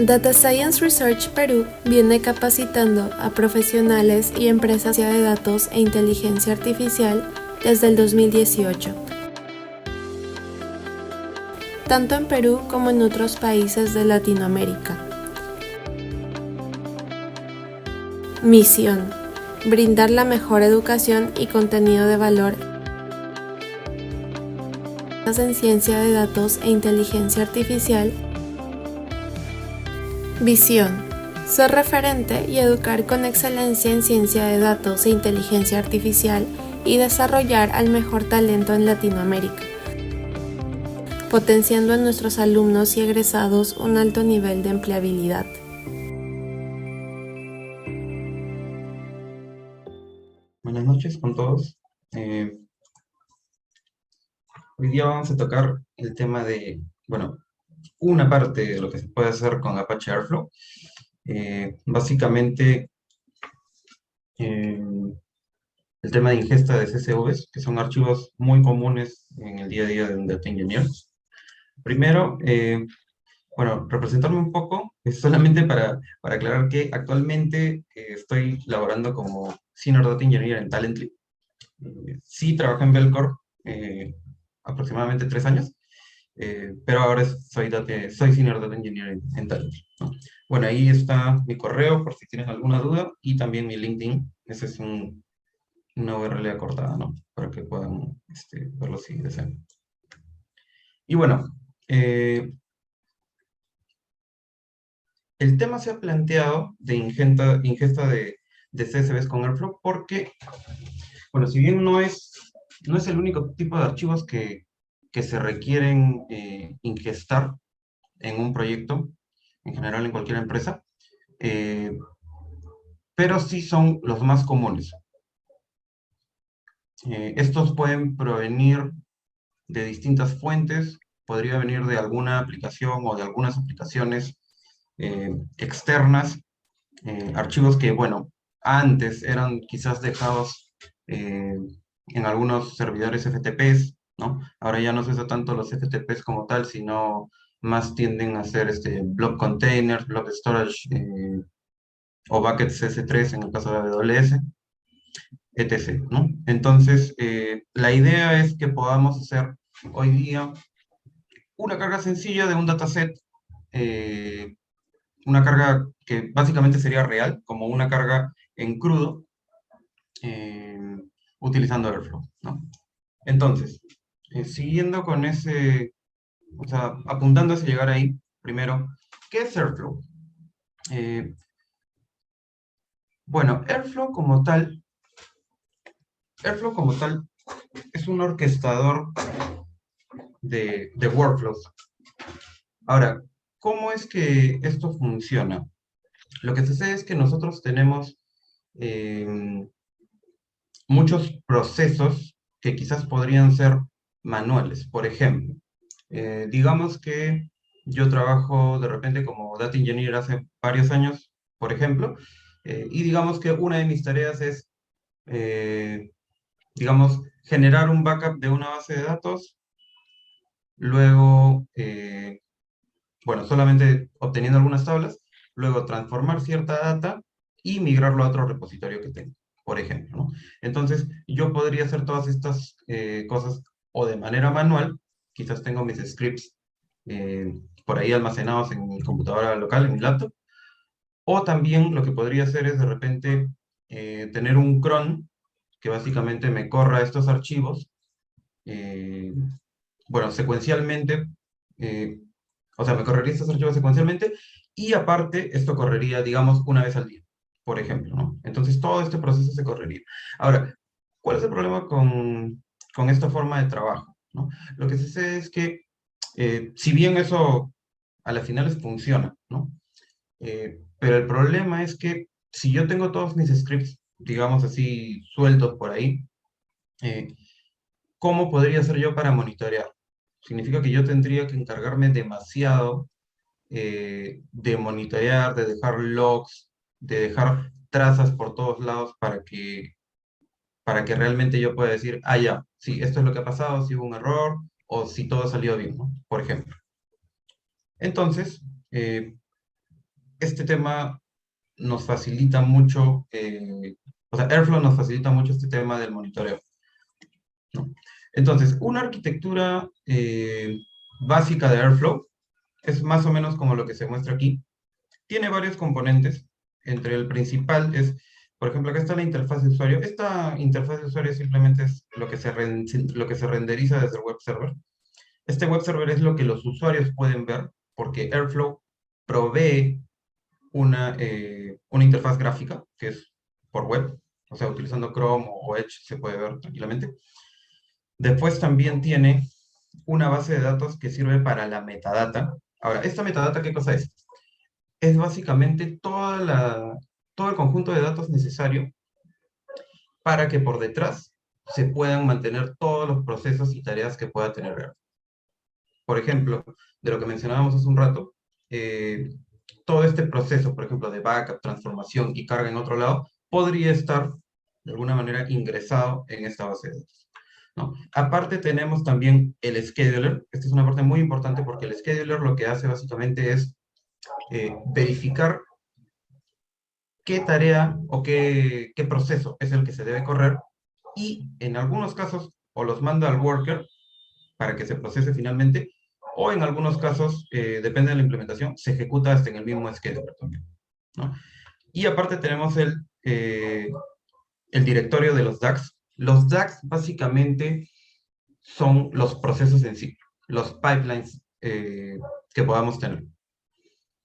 Data Science Research Perú viene capacitando a profesionales y empresas de datos e inteligencia artificial desde el 2018, tanto en Perú como en otros países de Latinoamérica. Misión: brindar la mejor educación y contenido de valor en ciencia de datos e inteligencia artificial. Visión: ser referente y educar con excelencia en ciencia de datos e inteligencia artificial y desarrollar al mejor talento en Latinoamérica, potenciando en nuestros alumnos y egresados un alto nivel de empleabilidad. Buenas noches con todos. Hoy día vamos a tocar el tema de, bueno, una parte de lo que se puede hacer con Apache Airflow. Básicamente, el tema de ingesta de CSVs, que son archivos muy comunes en el día a día de un Data Engineer. Primero, bueno, representarme un poco, es solamente para aclarar que actualmente estoy laborando como Senior Data Engineer en Talently. Sí trabajé en Belcore aproximadamente 3 años, pero ahora soy Senior Data Engineer en Talently, ¿no? Bueno, ahí está mi correo por si tienen alguna duda y también mi LinkedIn. Ese es una URL acortada, ¿no? Para que puedan verlo si desean. Y bueno, el tema se ha planteado de ingesta de CSVs con Airflow porque, bueno, si bien no es el único tipo de archivos que se requieren ingestar en un proyecto, en general en cualquier empresa, pero sí son los más comunes. Estos pueden provenir de distintas fuentes, podría venir de alguna aplicación o de algunas aplicaciones externas, archivos que, bueno, antes eran quizás dejados en algunos servidores FTPs, ¿no? Ahora ya no se usa tanto los FTPs como tal, sino más tienden a ser blob containers, blob storage o buckets S3 en el caso de AWS, etc., ¿no? Entonces, la idea es que podamos hacer hoy día una carga sencilla de un dataset, una carga que básicamente sería real, como una carga en crudo, utilizando Airflow, ¿no? Entonces, siguiendo con o sea, apuntando hacia llegar ahí, primero, ¿qué es Airflow? Bueno, Airflow como tal es un orquestador de workflows. Ahora, ¿cómo es que esto funciona? Lo que sucede es que nosotros tenemos muchos procesos que quizás podrían ser manuales. Por ejemplo, digamos que yo trabajo de repente como Data Engineer hace varios años, por ejemplo, y digamos que una de mis tareas es, digamos, generar un backup de una base de datos, luego, bueno, solamente obteniendo algunas tablas, luego transformar cierta data y migrarlo a otro repositorio que tengo, por ejemplo, ¿no? Entonces, yo podría hacer todas estas cosas o de manera manual, quizás tengo mis scripts por ahí almacenados en mi computadora local, en mi laptop, o también lo que podría hacer es de repente tener un cron que básicamente me corra estos archivos, eh, bueno, secuencialmente, eh, o sea, me correría estos archivos secuencialmente y aparte esto correría, digamos, una vez al día, por ejemplo, ¿no? Entonces todo este proceso se correría. Ahora, ¿cuál es el problema con esta forma de trabajo, ¿no? Lo que sucede es que, si bien eso a las finales funciona, ¿no? Pero el problema es que si yo tengo todos mis scripts, digamos así, sueltos por ahí, eh, ¿cómo podría ser yo para monitorear? Significa que yo tendría que encargarme demasiado de monitorear, de dejar logs, de dejar trazas por todos lados para que realmente yo pueda decir, ah, ya, sí, esto es lo que ha pasado, si hubo un error, o si todo salió bien, ¿no? Por ejemplo. Entonces, este tema nos facilita mucho, o sea, Airflow nos facilita mucho este tema del monitoreo, ¿no? Entonces, una arquitectura básica de Airflow es más o menos como lo que se muestra aquí. Tiene varios componentes. Entre el principal es, por ejemplo, acá está la interfaz de usuario. Esta interfaz de usuario simplemente es lo que se renderiza desde el web server. Este web server es lo que los usuarios pueden ver, porque Airflow provee una interfaz gráfica, que es por web, o sea, utilizando Chrome o Edge se puede ver tranquilamente. Después también tiene una base de datos que sirve para la metadata. Ahora, ¿esta metadata qué cosa es? Es básicamente todo el conjunto de datos necesario para que por detrás se puedan mantener todos los procesos y tareas que pueda tener Airflow. Por ejemplo, de lo que mencionábamos hace un rato, eh, todo este proceso, por ejemplo, de backup, transformación y carga en otro lado, podría estar de alguna manera ingresado en esta base de datos, ¿no? Aparte tenemos también el scheduler. Esta es una parte muy importante porque el scheduler lo que hace básicamente es verificar qué tarea o qué proceso es el que se debe correr y en algunos casos o los manda al worker para que se procese finalmente, o en algunos casos, depende de la implementación, se ejecuta hasta en el mismo scheduler también, ¿no? Y aparte tenemos el directorio de los DAGs. Los DAGs básicamente son los procesos en sí, los pipelines que podamos tener,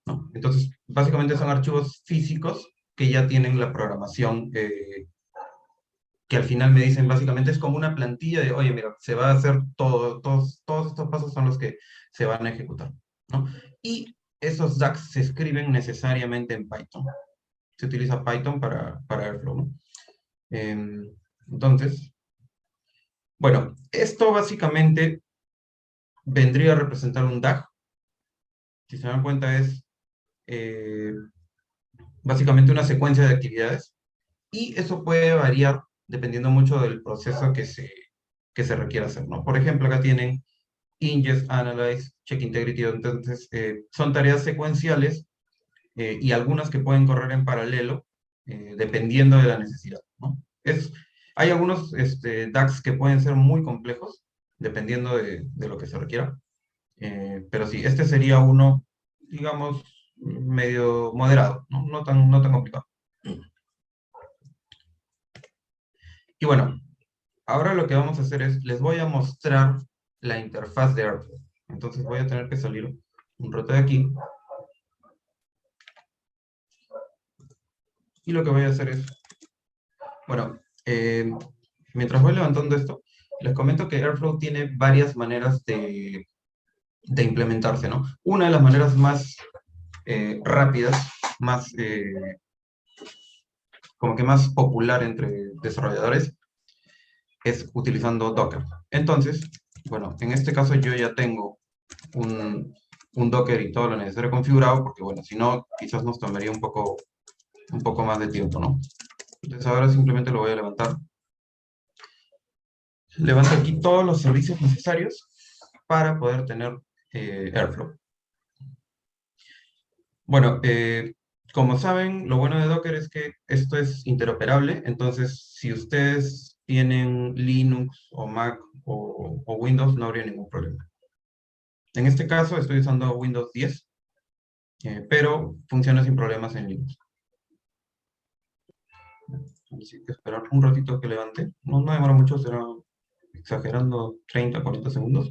¿no? Entonces, básicamente son archivos físicos que ya tienen la programación que al final me dicen básicamente es como una plantilla de, oye, mira, se va a hacer todos estos pasos son los que se van a ejecutar, ¿no? Y esos DAGs se escriben necesariamente en Python. Se utiliza Python para Airflow, ¿no? Entonces, bueno, esto básicamente vendría a representar un DAG. Si se dan cuenta es eh, básicamente una secuencia de actividades y eso puede variar dependiendo mucho del proceso que se requiera hacer, ¿no? Por ejemplo, acá tienen ingest, analyze, check integrity, entonces son tareas secuenciales y algunas que pueden correr en paralelo dependiendo de la necesidad, ¿no? Hay algunos DAGs que pueden ser muy complejos dependiendo de lo que se requiera, pero sí, este sería uno, digamos, medio moderado, ¿no? No tan complicado. Y bueno, ahora lo que vamos a hacer es, les voy a mostrar la interfaz de Airflow. Entonces voy a tener que salir un rato de aquí. Y lo que voy a hacer es, bueno, mientras voy levantando esto, les comento que Airflow tiene varias maneras de implementarse, ¿no? Una de las maneras más rápidas, más, como que más popular entre desarrolladores, es utilizando Docker. Entonces, bueno, en este caso yo ya tengo un Docker y todo lo necesario configurado, porque bueno, si no, quizás nos tomaría un poco más de tiempo, ¿no? Entonces ahora simplemente lo voy a levantar. Levanto aquí todos los servicios necesarios para poder tener Airflow. Bueno, como saben, lo bueno de Docker es que esto es interoperable, entonces si ustedes tienen Linux o Mac o Windows, no habría ningún problema. En este caso estoy usando Windows 10, pero funciona sin problemas en Linux. Así que esperar un ratito que levante. No demora mucho, será exagerando 30, 40 segundos.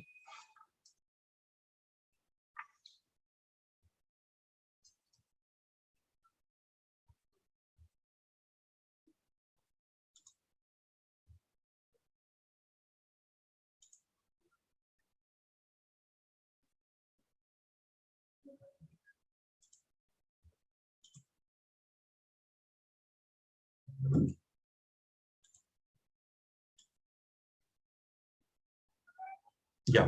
Ya.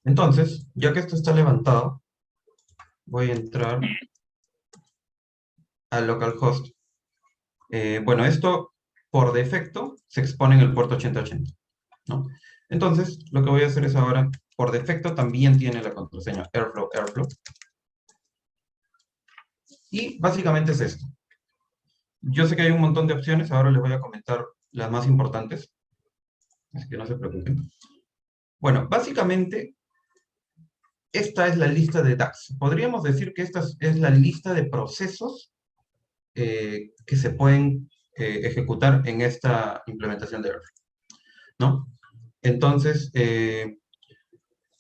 Entonces, ya que esto está levantado, voy a entrar al localhost. Bueno, esto por defecto se expone en el puerto 8080, ¿no? Entonces, lo que voy a hacer es ahora, por defecto también tiene la contraseña Airflow. Y básicamente es esto. Yo sé que hay un montón de opciones, ahora les voy a comentar las más importantes, así que no se preocupen. Bueno, básicamente, esta es la lista de DAX. Podríamos decir que esta es la lista de procesos que se pueden ejecutar en esta implementación de Airflow, ¿no? Entonces,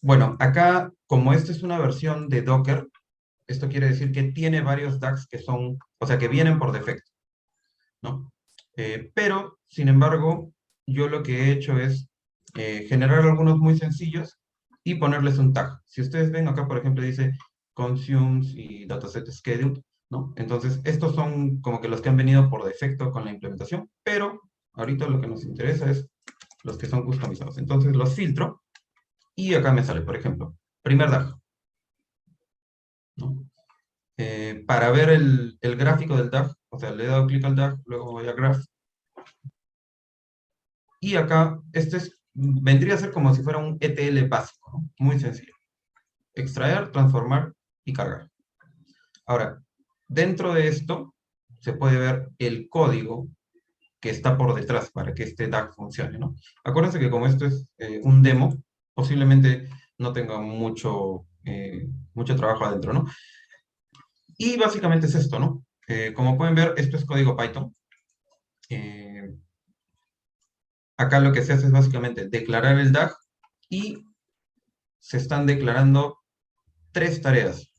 bueno, acá, como esta es una versión de Docker, esto quiere decir que tiene varios DAX que son, o sea, que vienen por defecto, ¿no? Pero, sin embargo, yo lo que he hecho es generar algunos muy sencillos y ponerles un tag. Si ustedes ven acá, por ejemplo, dice consumes y dataset scheduled, ¿no? Entonces, estos son como que los que han venido por defecto con la implementación, pero ahorita lo que nos interesa es los que son customizados. Entonces, los filtro y acá me sale, por ejemplo, primer DAG, ¿no? Para ver el gráfico del DAG, o sea, le he dado clic al DAG, luego voy a Graph, y acá, vendría a ser como si fuera un ETL básico, ¿no? Muy sencillo. Extraer, transformar y cargar. Ahora, dentro de esto se puede ver el código que está por detrás para que este DAG funcione, ¿no? Acuérdense que como esto es un demo, posiblemente no tenga mucho trabajo adentro, ¿no? Y básicamente es esto, ¿no? Como pueden ver, esto es código Python. Acá lo que se hace es básicamente declarar el DAG y se están declarando 3 tareas,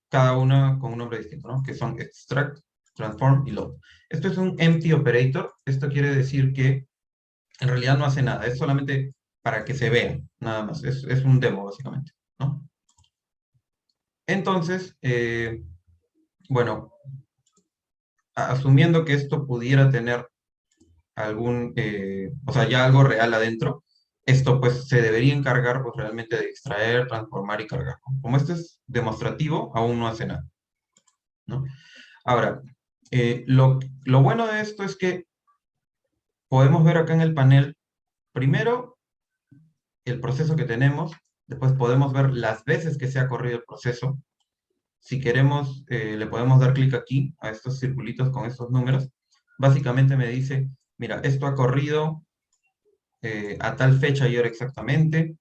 cada una con un nombre distinto, ¿no? Que son extract, transform y load. Esto es un empty operator. Esto quiere decir que en realidad no hace nada, es solamente para que se vea, nada más. Es un demo, básicamente, ¿no? Entonces, bueno, asumiendo que esto pudiera tener o sea, ya algo real adentro, esto pues se debería encargar pues realmente de extraer, transformar y cargar, ¿no? Como este es demostrativo, aún no hace nada, ¿no? Ahora, lo bueno de esto es que podemos ver acá en el panel, primero, el proceso que tenemos, después podemos ver las veces que se ha corrido el proceso. Si queremos, le podemos dar clic aquí, a estos circulitos con estos números. Básicamente me dice, mira, esto ha corrido a tal fecha y hora exactamente,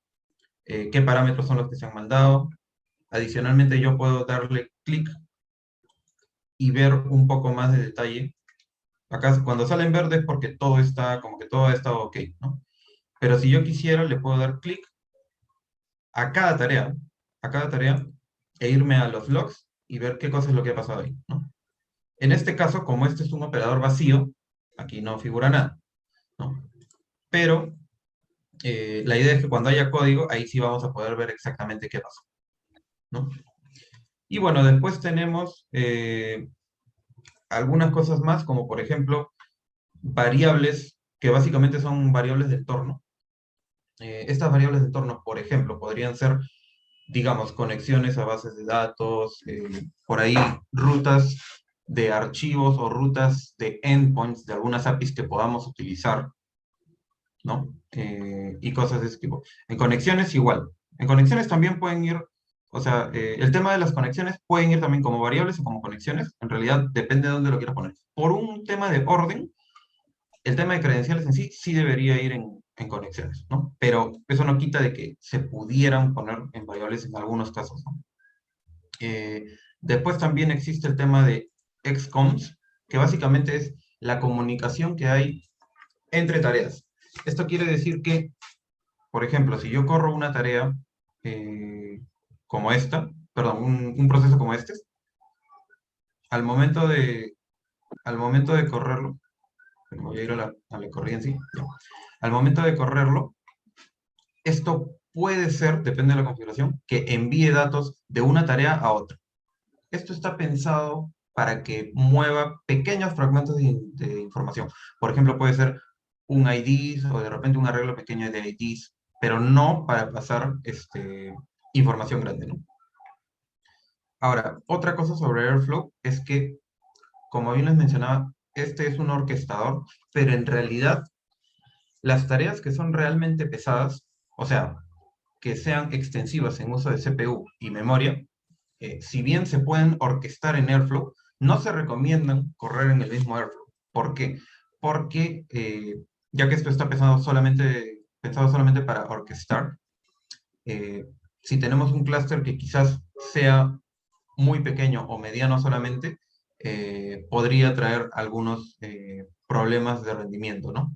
qué parámetros son los que se han mandado. Adicionalmente, yo puedo darle clic y ver un poco más de detalle. Acá cuando sale en verde es porque todo está, como que todo ha estado ok, ¿no? Pero si yo quisiera, le puedo dar clic a cada tarea, e irme a los logs y ver qué cosa es lo que ha pasado ahí, ¿no? En este caso, como este es un operador vacío, aquí no figura nada, ¿no? Pero la idea es que cuando haya código, ahí sí vamos a poder ver exactamente qué pasó, ¿no? Y bueno, después tenemos algunas cosas más, como por ejemplo, variables, que básicamente son variables de entorno. Estas variables de entorno, por ejemplo, podrían ser, digamos, conexiones a bases de datos, por ahí rutas de archivos o rutas de endpoints de algunas APIs que podamos utilizar, ¿no? Y cosas de ese tipo. En conexiones igual. En conexiones también pueden ir, o sea, el tema de las conexiones pueden ir también como variables o como conexiones. En realidad depende de dónde lo quieras poner. Por un tema de orden, el tema de credenciales en sí sí debería ir en conexiones, ¿no? Pero eso no quita de que se pudieran poner en variables en algunos casos, ¿no? Después también existe el tema de XCOMS, que básicamente es la comunicación que hay entre tareas. Esto quiere decir que, por ejemplo, si yo corro una tarea como esta, perdón, un proceso como este, al momento de, al momento de correrlo, bueno, voy a ir a la corrida en sí, ya. Al momento de correrlo, esto puede ser, depende de la configuración, que envíe datos de una tarea a otra. Esto está pensado para que mueva pequeños fragmentos de información. Por ejemplo, puede ser un ID o de repente un arreglo pequeño de IDs, pero no para pasar información grande, ¿no? Ahora, otra cosa sobre Airflow es que, como bien les mencionaba, este es un orquestador, pero en realidad las tareas que son realmente pesadas, o sea, que sean extensivas en uso de CPU y memoria, si bien se pueden orquestar en Airflow, no se recomiendan correr en el mismo Airflow. ¿Por qué? Porque ya que esto está pensado solamente para orquestar, si tenemos un clúster que quizás sea muy pequeño o mediano solamente, podría traer algunos problemas de rendimiento, ¿no?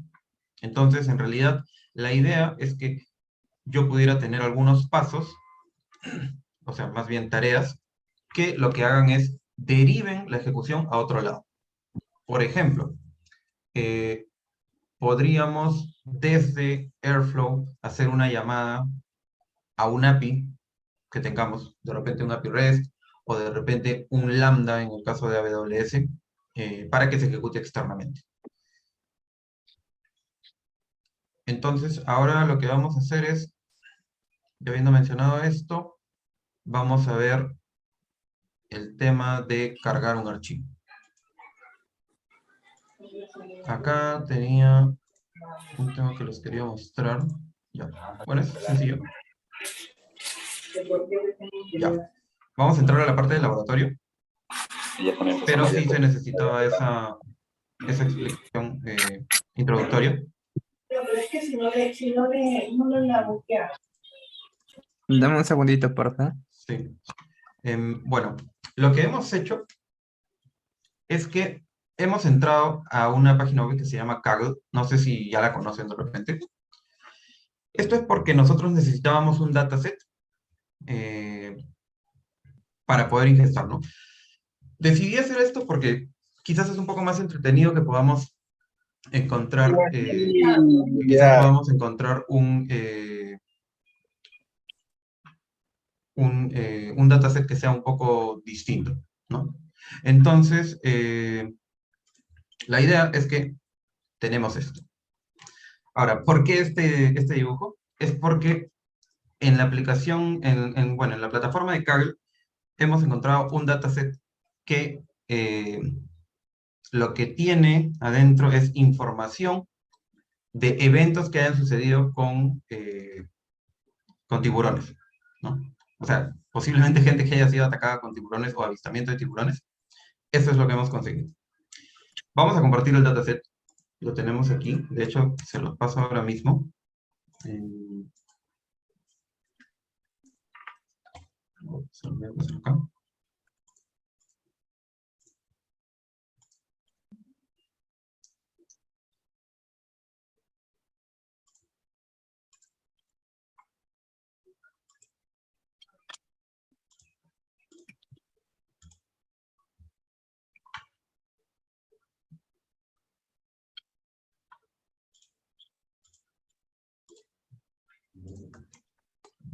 Entonces, en realidad, la idea es que yo pudiera tener algunos pasos, o sea, más bien tareas, que lo que hagan es deriven la ejecución a otro lado. Por ejemplo, eh, podríamos desde Airflow hacer una llamada a un API que tengamos, de repente un API REST o de repente un Lambda en el caso de AWS, para que se ejecute externamente. Entonces, ahora lo que vamos a hacer es, ya habiendo mencionado esto, vamos a ver el tema de cargar un archivo. Acá tenía un tema que les quería mostrar. Ya. Bueno, es sencillo. Ya. Vamos a entrar a la parte del laboratorio, pero sí se necesitaba esa explicación introductoria. Pero es que si no la buquea. Dame un segundito, porfa. Sí. Bueno, lo que hemos hecho es que hemos entrado a una página web que se llama Kaggle. No sé si ya la conocen de repente. Esto es porque nosotros necesitábamos un dataset para poder ingestar, ¿no? Decidí hacer esto porque quizás es un poco más entretenido que podamos encontrar, un dataset que sea un poco distinto, ¿no? Entonces, la idea es que tenemos esto. Ahora, ¿por qué este dibujo? Es porque en la aplicación, bueno, en la plataforma de Kaggle, hemos encontrado un dataset que lo que tiene adentro es información de eventos que hayan sucedido con tiburones, ¿no? O sea, posiblemente gente que haya sido atacada con tiburones o avistamiento de tiburones. Eso es lo que hemos conseguido. Vamos a compartir el dataset. Lo tenemos aquí. De hecho, se los paso ahora mismo. Acá.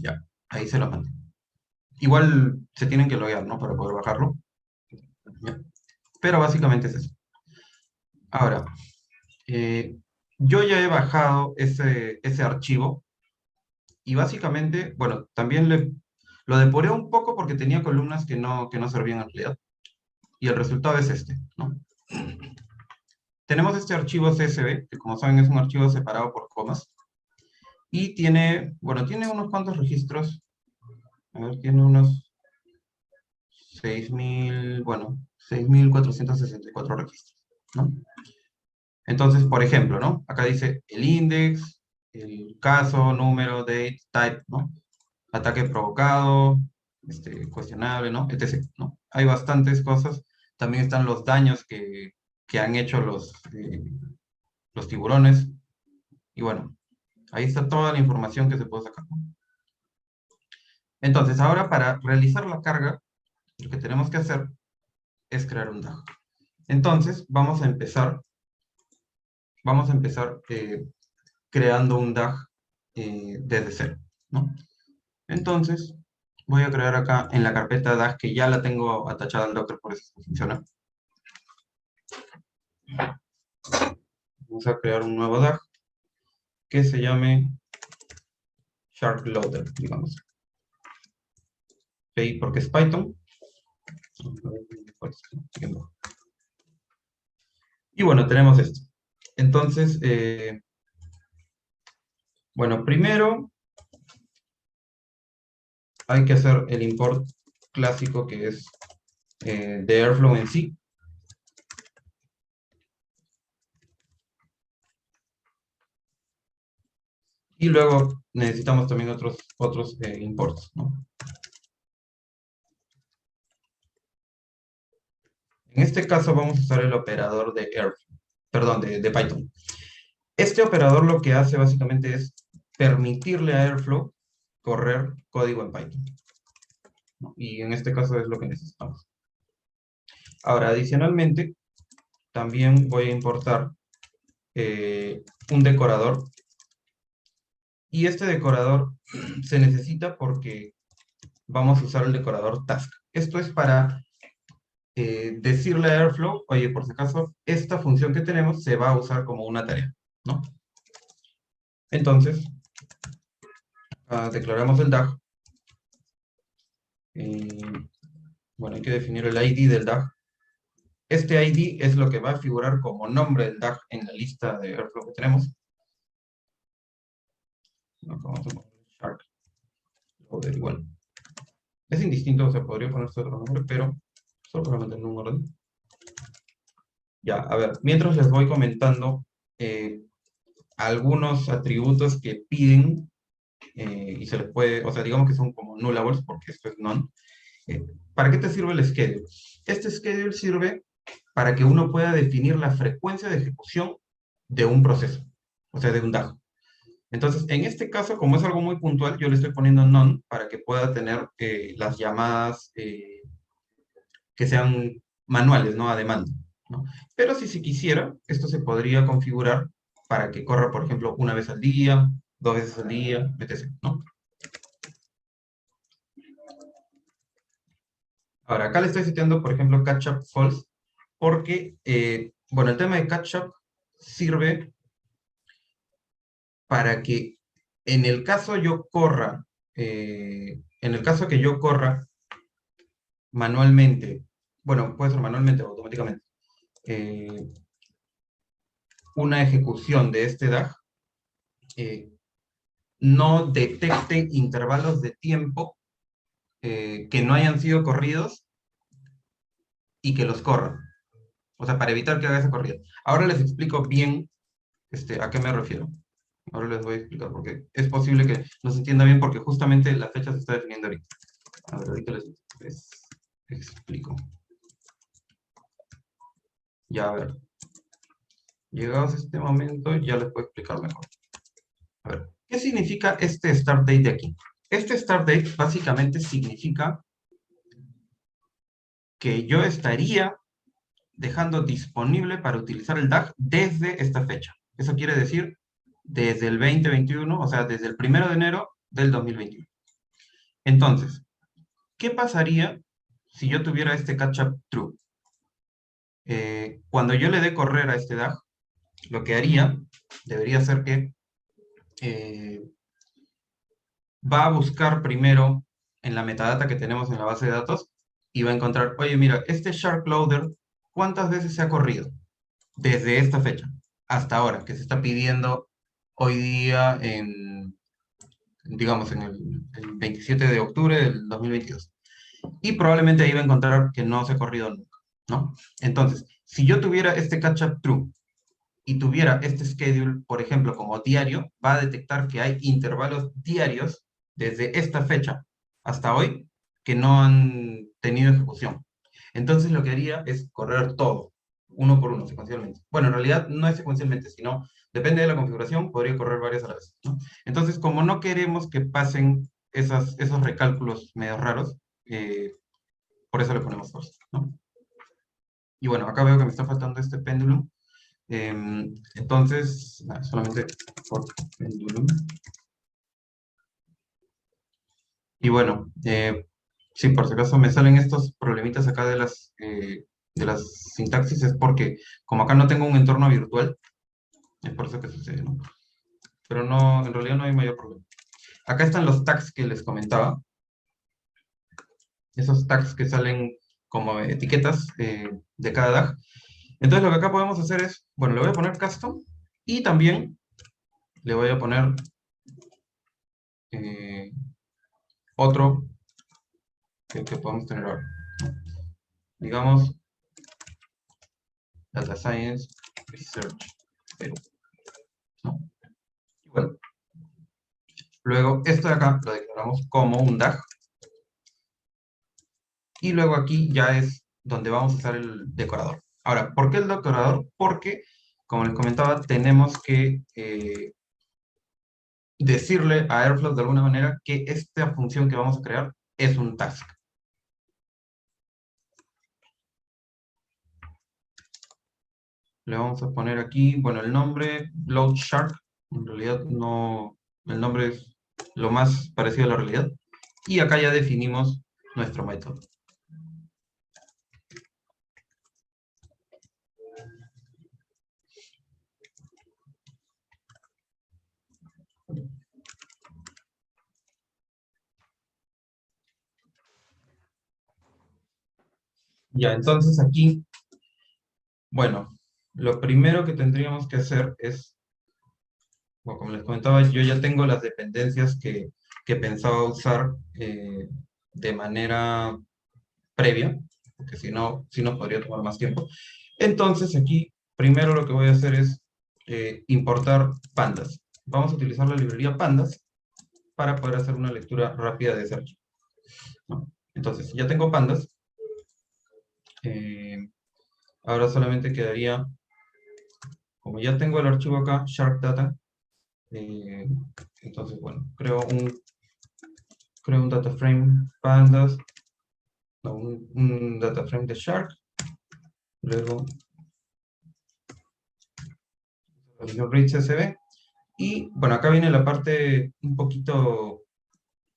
Ya, ahí se lo mandé. Igual se tienen que loguear, ¿no? Para poder bajarlo. ¿Ya? Pero básicamente es eso. Ahora, yo ya he bajado ese archivo y básicamente, bueno, también lo depuré un poco porque tenía columnas que no servían en realidad. Y el resultado es este, ¿no? Tenemos este archivo CSV, que como saben es un archivo separado por comas. Y tiene, bueno, tiene unos cuantos registros. A ver, tiene unos 6.000, bueno, 6.464 registros, ¿no? Entonces, por ejemplo, ¿no? Acá dice el index, el caso, número, date, type, ¿no? Ataque provocado, cuestionable, ¿no? Etc., ¿no? Hay bastantes cosas. También están los daños que han hecho los tiburones. Y bueno, ahí está toda la información que se puede sacar, ¿no? Entonces, ahora para realizar la carga, lo que tenemos que hacer es crear un DAG. Entonces, vamos a empezar creando un DAG desde cero, ¿no? Entonces, voy a crear acá en la carpeta DAG, que ya la tengo atachada al Docker, por eso funciona. Vamos a crear un nuevo DAG que se llame Shark Loader, digamos. ¿Sí? Porque es Python. Y bueno, tenemos esto. Entonces, bueno, primero hay que hacer el import clásico que es de Airflow en sí. Y luego necesitamos también otros imports, ¿no? En este caso vamos a usar el operador de Airflow, perdón, de Python. Este operador lo que hace básicamente es permitirle a Airflow correr código en Python, ¿no? Y en este caso es lo que necesitamos. Ahora, adicionalmente, también voy a importar un decorador. Y este decorador se necesita porque vamos a usar el decorador task. Esto es para decirle a Airflow, oye, por si acaso, esta función que tenemos se va a usar como una tarea, ¿no? Entonces, declaramos el DAG. Bueno, hay que definir el ID del DAG. Este ID es lo que va a figurar como nombre del DAG en la lista de Airflow que tenemos. Vamos a poner Shark. Loader igual. Es indistinto, o sea, podría ponerse otro nombre, pero solo para mantener un orden. Ya, a ver, mientras les voy comentando algunos atributos que piden y se les puede, o sea, digamos que son como nullables, porque esto es none. ¿Para qué te sirve el schedule? Este schedule sirve para que uno pueda definir la frecuencia de ejecución de un proceso, o sea, de un DAG. Entonces, en este caso, como es algo muy puntual, yo le estoy poniendo none para que pueda tener las llamadas que sean manuales, ¿no? A demanda, ¿no? Pero si se quisiera, esto se podría configurar para que corra, por ejemplo, una vez al día, 2 veces al día, etc., ¿no? Ahora, acá le estoy citando, por ejemplo, catch-up false, porque, bueno, el tema de catch-up sirve para que en el caso yo corra, en el caso que yo corra manualmente, bueno, puede ser manualmente o automáticamente, una ejecución de este DAG, no detecte intervalos de tiempo que no hayan sido corridos y que los corran. O sea, para evitar que haga esa corrida. Ahora les explico bien a qué me refiero. Ahora les voy a explicar porque es posible que no se entienda bien porque justamente la fecha se está definiendo ahorita. A ver, ahorita les explico. Ya, a ver. Llegados a este momento, ya les puedo explicar mejor. A ver, ¿qué significa este start date de aquí? Este start date básicamente significa que yo estaría dejando disponible para utilizar el DAG desde esta fecha. Eso quiere decir desde el 2021, o sea, desde el 1 de enero del 2021. Entonces, ¿qué pasaría si yo tuviera este catch-up true? Cuando yo le dé correr a este DAG, lo que haría, debería ser que va a buscar primero en la metadata que tenemos en la base de datos y va a encontrar, oye, mira, este Shark Loader, ¿cuántas veces se ha corrido? Desde esta fecha hasta ahora, que se está pidiendo hoy día digamos, en el 27 de octubre del 2022. Y probablemente ahí va a encontrar que no se ha corrido nunca, ¿no? Entonces, si yo tuviera este catch-up true y tuviera este schedule, por ejemplo, como diario, va a detectar que hay intervalos diarios desde esta fecha hasta hoy que no han tenido ejecución. Entonces lo que haría es correr todo, uno por uno, secuencialmente. Bueno, en realidad no es secuencialmente, sino depende de la configuración, podría correr varias a la vez, ¿no? Entonces, como no queremos que pasen esos recálculos medio raros, por eso le ponemos false, ¿no? Y bueno, acá veo que me está faltando este pendulum. Entonces, solamente for pendulum. Y bueno, sí, por si acaso me salen estos problemitas acá de las sintaxis, es porque como acá no tengo un entorno virtual, es por eso que sucede, ¿no? Pero no, en realidad no hay mayor problema. Acá están los tags que les comentaba. Esos tags que salen como etiquetas de cada DAG. Entonces lo que acá podemos hacer es, bueno, le voy a poner custom y también le voy a poner otro que podemos tener ahora, ¿no? Digamos, Data Science Research Perú, ¿no? Y bueno, luego esto de acá lo declaramos como un DAG. Y luego aquí ya es donde vamos a usar el decorador. Ahora, ¿por qué el decorador? Porque, como les comentaba, tenemos que decirle a Airflow de alguna manera que esta función que vamos a crear es un task. Le vamos a poner aquí, bueno, el nombre, Load Shark. En realidad no, el nombre es lo más parecido a la realidad. Y acá ya definimos nuestro método. Ya, entonces aquí, bueno, lo primero que tendríamos que hacer es, bueno, como les comentaba, yo ya tengo las dependencias que pensaba usar de manera previa, porque si no podría tomar más tiempo. Entonces aquí, primero lo que voy a hacer es importar pandas. Vamos a utilizar la librería pandas para poder hacer una lectura rápida de ese archivo, ¿no? Entonces, ya tengo pandas. Ahora solamente quedaría, como ya tengo el archivo acá, shark data, entonces, bueno, creo un data frame pandas, no, un data frame de shark, luego read CSV, y bueno, acá viene la parte un poquito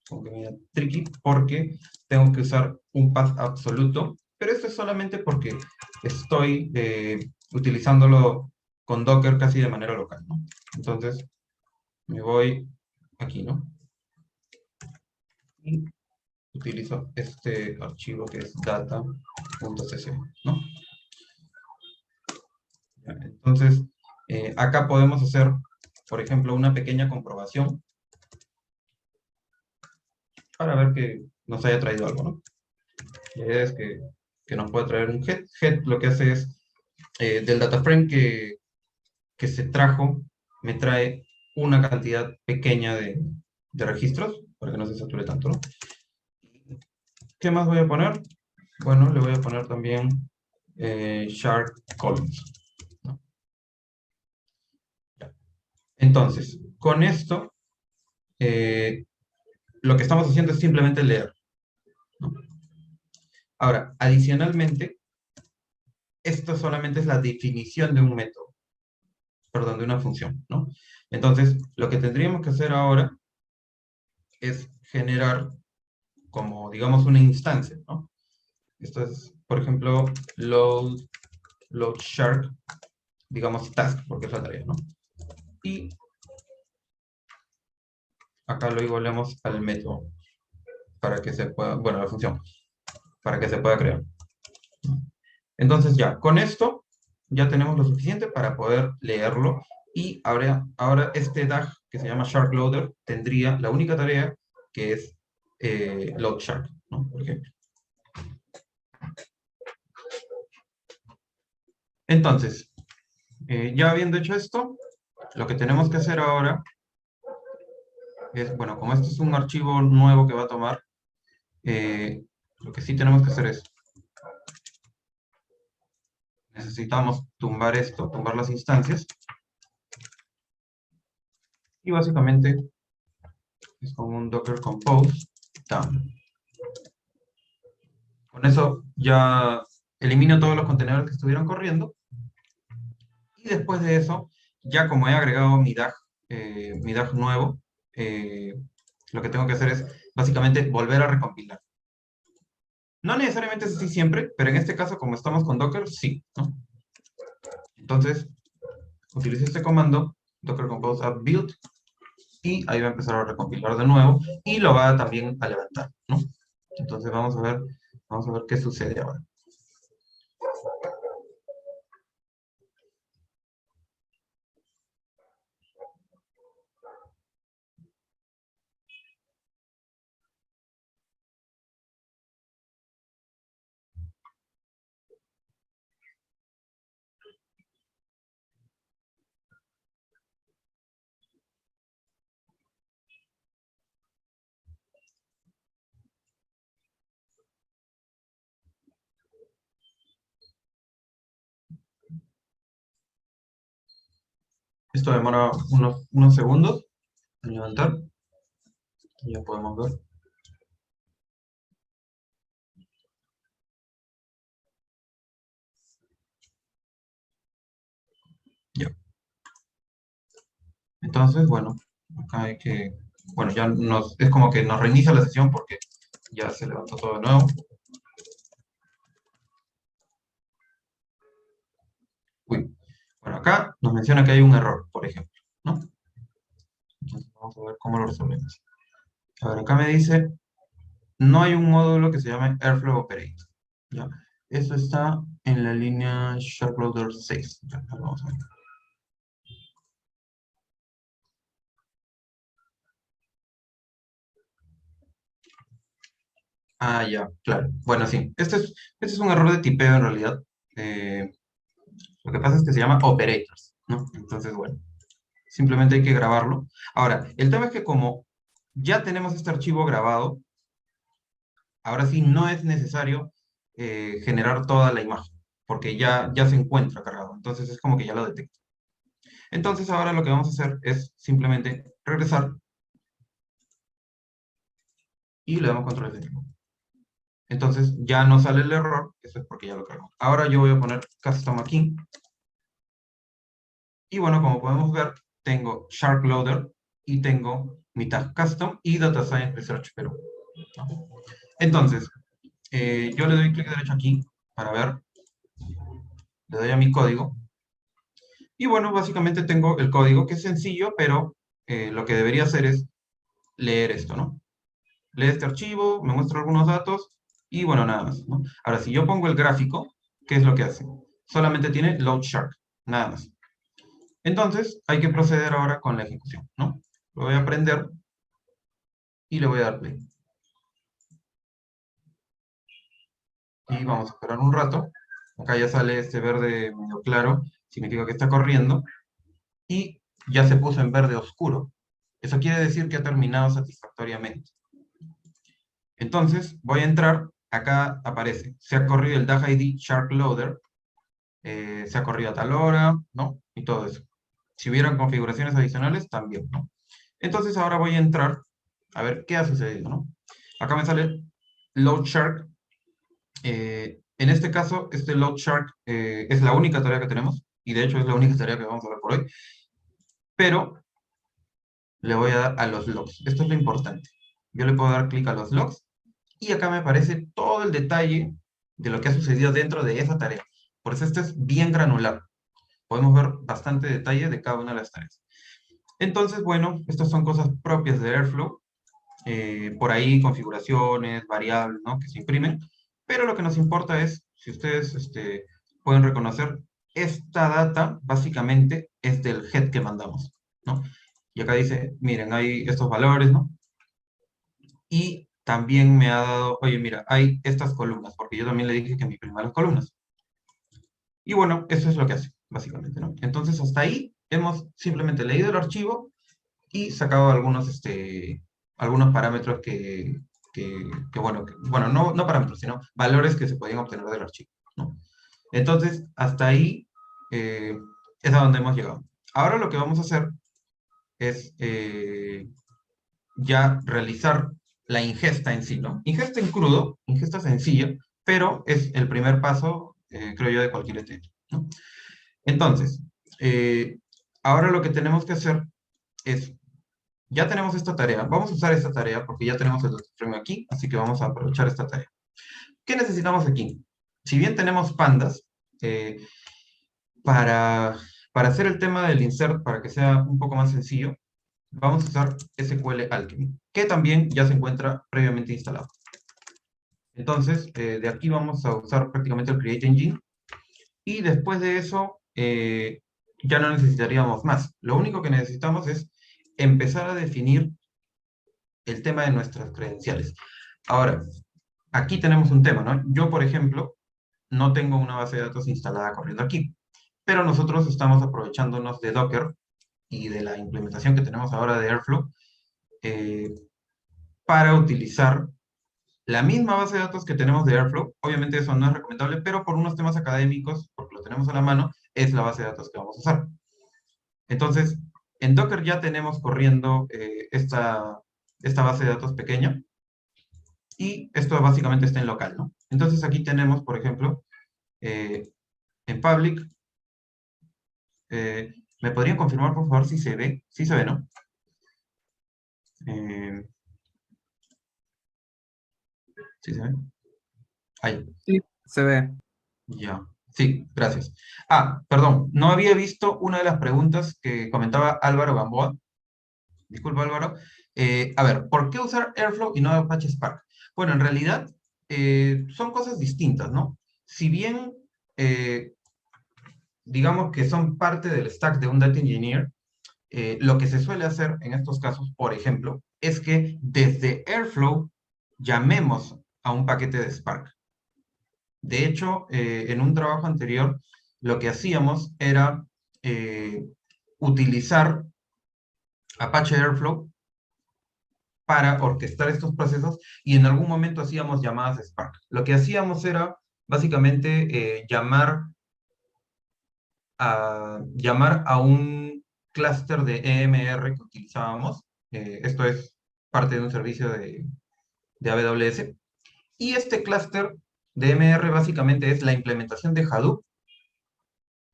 como que medio tricky, porque tengo que usar un path absoluto, pero esto es solamente porque estoy utilizándolo con Docker casi de manera local, ¿no? Entonces, me voy aquí, ¿no? Y utilizo este archivo que es data.csv, ¿no? Entonces, acá podemos hacer, por ejemplo, una pequeña comprobación para ver que nos haya traído algo, ¿no? La idea es que nos puede traer un head. Head lo que hace es, del data frame que se trajo, me trae una cantidad pequeña de registros, para que no se sature tanto, ¿no? ¿Qué más voy a poner? Bueno, le voy a poner también shark columns, ¿no? Entonces, con esto, lo que estamos haciendo es simplemente leer, ¿no? Ahora, adicionalmente, esto solamente es la definición de un método, perdón, de una función, ¿no? Entonces, lo que tendríamos que hacer ahora es generar como, digamos, una instancia, ¿no? Esto es, por ejemplo, load shark, digamos, task, porque es la tarea, ¿no? Y acá lo igualamos al método, para que se pueda, bueno, la función, para que se pueda crear. Entonces ya, con esto ya tenemos lo suficiente para poder leerlo, y ahora este DAG que se llama Shark Loader tendría la única tarea que es load shark, ¿no? Por ejemplo. Entonces, ya habiendo hecho esto, lo que tenemos que hacer ahora es, bueno, como este es un archivo nuevo que va a tomar, lo que sí tenemos que hacer es, necesitamos tumbar esto, tumbar las instancias, y básicamente es como un docker compose down. Con eso ya elimino todos los contenedores que estuvieron corriendo, y después de eso, ya como he agregado mi DAG nuevo, lo que tengo que hacer es básicamente volver a recompilar. No necesariamente es así siempre, pero en este caso, como estamos con Docker, sí, ¿no? Entonces, utilizo este comando, docker compose app build, y ahí va a empezar a recompilar de nuevo, y lo va también a levantar, ¿no? Entonces vamos a ver qué sucede ahora. Esto demora unos segundos en levantar. Ya podemos ver. Ya. Entonces, bueno, acá hay que... Bueno, ya es como que nos reinicia la sesión porque ya se levantó todo de nuevo. Uy. Bueno, acá nos menciona que hay un error, por ejemplo, ¿no? Entonces vamos a ver cómo lo resolvemos. A ver, acá me dice, no hay un módulo que se llame Airflow Operator, ¿ya? Eso está en la línea SharkLoader 6. Ya, vamos a ver. Ah, ya, claro. Bueno, sí. Este es un error de tipeo en realidad. Eh, lo que pasa es que se llama operators, ¿no? Entonces, bueno, simplemente hay que grabarlo. Ahora, el tema es que como ya tenemos este archivo grabado, ahora sí no es necesario generar toda la imagen, porque ya se encuentra cargado. Entonces es como que ya lo detecta. Entonces ahora lo que vamos a hacer es simplemente regresar y le damos control F. Entonces ya no sale el error, eso es porque ya lo cargó. Ahora yo voy a poner custom aquí. Y bueno, como podemos ver, tengo Shark Loader y tengo mi tag custom y Data Science Research Perú, ¿no? Entonces, yo le doy clic derecho aquí para ver, le doy a mi código. Y bueno, básicamente tengo el código que es sencillo, pero lo que debería hacer es leer esto, ¿no? Lee este archivo, me muestra algunos datos y bueno, nada más, ¿no? Ahora, si yo pongo el gráfico, ¿qué es lo que hace? Solamente tiene Load Shark, nada más. Entonces, hay que proceder ahora con la ejecución, ¿no? Lo voy a prender y le voy a dar play. Y vamos a esperar un rato. Acá ya sale este verde medio claro, significa que está corriendo. Y ya se puso en verde oscuro. Eso quiere decir que ha terminado satisfactoriamente. Entonces, voy a entrar, acá aparece, se ha corrido el DAG ID Shark Loader, se ha corrido a tal hora, ¿no? Y todo eso. Si hubieran configuraciones adicionales, también, ¿no? Entonces ahora voy a entrar a ver qué ha sucedido, ¿no? Acá me sale Load Shark. En este caso, este Load Shark es la única tarea que tenemos, y de hecho es la única tarea que vamos a ver por hoy, pero le voy a dar a los logs. Esto es lo importante. Yo le puedo dar clic a los logs, y acá me aparece todo el detalle de lo que ha sucedido dentro de esa tarea. Por eso este es bien granular. Podemos ver bastante detalle de cada una de las tareas. Entonces, bueno, estas son cosas propias de Airflow. Por ahí configuraciones, variables, ¿no? Que se imprimen. Pero lo que nos importa es, si ustedes pueden reconocer, esta data básicamente es del head que mandamos, ¿no? Y acá dice, miren, hay estos valores, ¿no? Y también me ha dado, oye, mira, hay estas columnas, porque yo también le dije que me imprima las columnas. Y bueno, eso es lo que hace, básicamente, ¿no? Entonces, hasta ahí hemos simplemente leído el archivo y sacado algunos parámetros bueno, no parámetros, sino valores que se podían obtener del archivo, ¿no? Entonces, hasta ahí es a donde hemos llegado. Ahora lo que vamos a hacer es ya realizar la ingesta en sí, ¿no? Ingesta en crudo, ingesta sencilla, pero es el primer paso, creo yo, de cualquier ETL, ¿no? Entonces, ahora lo que tenemos que hacer es, ya tenemos esta tarea, vamos a usar esta tarea porque ya tenemos el frame aquí, así que vamos a aprovechar esta tarea. ¿Qué necesitamos aquí? Si bien tenemos pandas, para hacer el tema del insert, para que sea un poco más sencillo, vamos a usar SQL Alchemy, que también ya se encuentra previamente instalado. Entonces, de aquí vamos a usar prácticamente el Create Engine, y después de eso, ya no necesitaríamos más. Lo único que necesitamos es empezar a definir el tema de nuestras credenciales. Ahora, aquí tenemos un tema, ¿no? Yo, por ejemplo, no tengo una base de datos instalada corriendo aquí, pero nosotros estamos aprovechándonos de Docker y de la implementación que tenemos ahora de Airflow para utilizar la misma base de datos que tenemos de Airflow. Obviamente eso no es recomendable, pero por unos temas académicos, porque lo tenemos a la mano, es la base de datos que vamos a usar. Entonces, en Docker ya tenemos corriendo esta base de datos pequeña, y esto básicamente está en local, ¿no? Entonces aquí tenemos, por ejemplo, en public, ¿me podrían confirmar, por favor, si se ve? Sí se ve, ¿no? ¿Sí se ve? Ahí. Sí, se ve. Ya. Sí, gracias. Ah, perdón, no había visto una de las preguntas que comentaba Álvaro Gamboa. Disculpa, Álvaro. A ver, ¿por qué usar Airflow y no Apache Spark? Bueno, en realidad son cosas distintas, ¿no? Si bien digamos que son parte del stack de un data engineer, lo que se suele hacer en estos casos, por ejemplo, es que desde Airflow llamemos a un paquete de Spark. De hecho, en un trabajo anterior, lo que hacíamos era utilizar Apache Airflow para orquestar estos procesos, y en algún momento hacíamos llamadas de Spark. Lo que hacíamos era básicamente llamar a un clúster de EMR que utilizábamos. Esto es parte de un servicio de AWS. Y este clúster de EMR básicamente es la implementación de Hadoop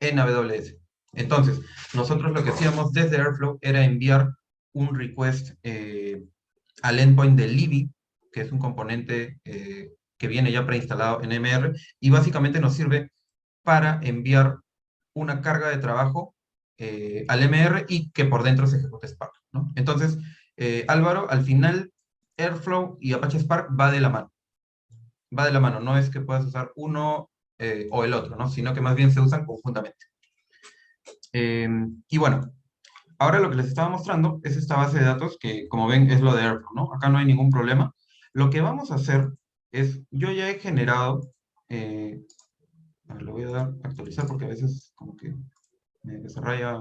en AWS. Entonces, nosotros lo que hacíamos desde Airflow era enviar un request al endpoint de Libby, que es un componente que viene ya preinstalado en EMR, y básicamente nos sirve para enviar una carga de trabajo al MR y que por dentro se ejecute Spark, ¿no? Entonces, Álvaro, al final, Airflow y Apache Spark va de la mano. Va de la mano, no es que puedas usar uno o el otro, ¿no? Sino que más bien se usan conjuntamente. Y bueno, ahora lo que les estaba mostrando es esta base de datos que, como ven, es lo de Airflow, ¿no? Acá no hay ningún problema. Lo que vamos a hacer es, yo ya he generado, a ver, le voy a dar a actualizar porque a veces como que me desarrolla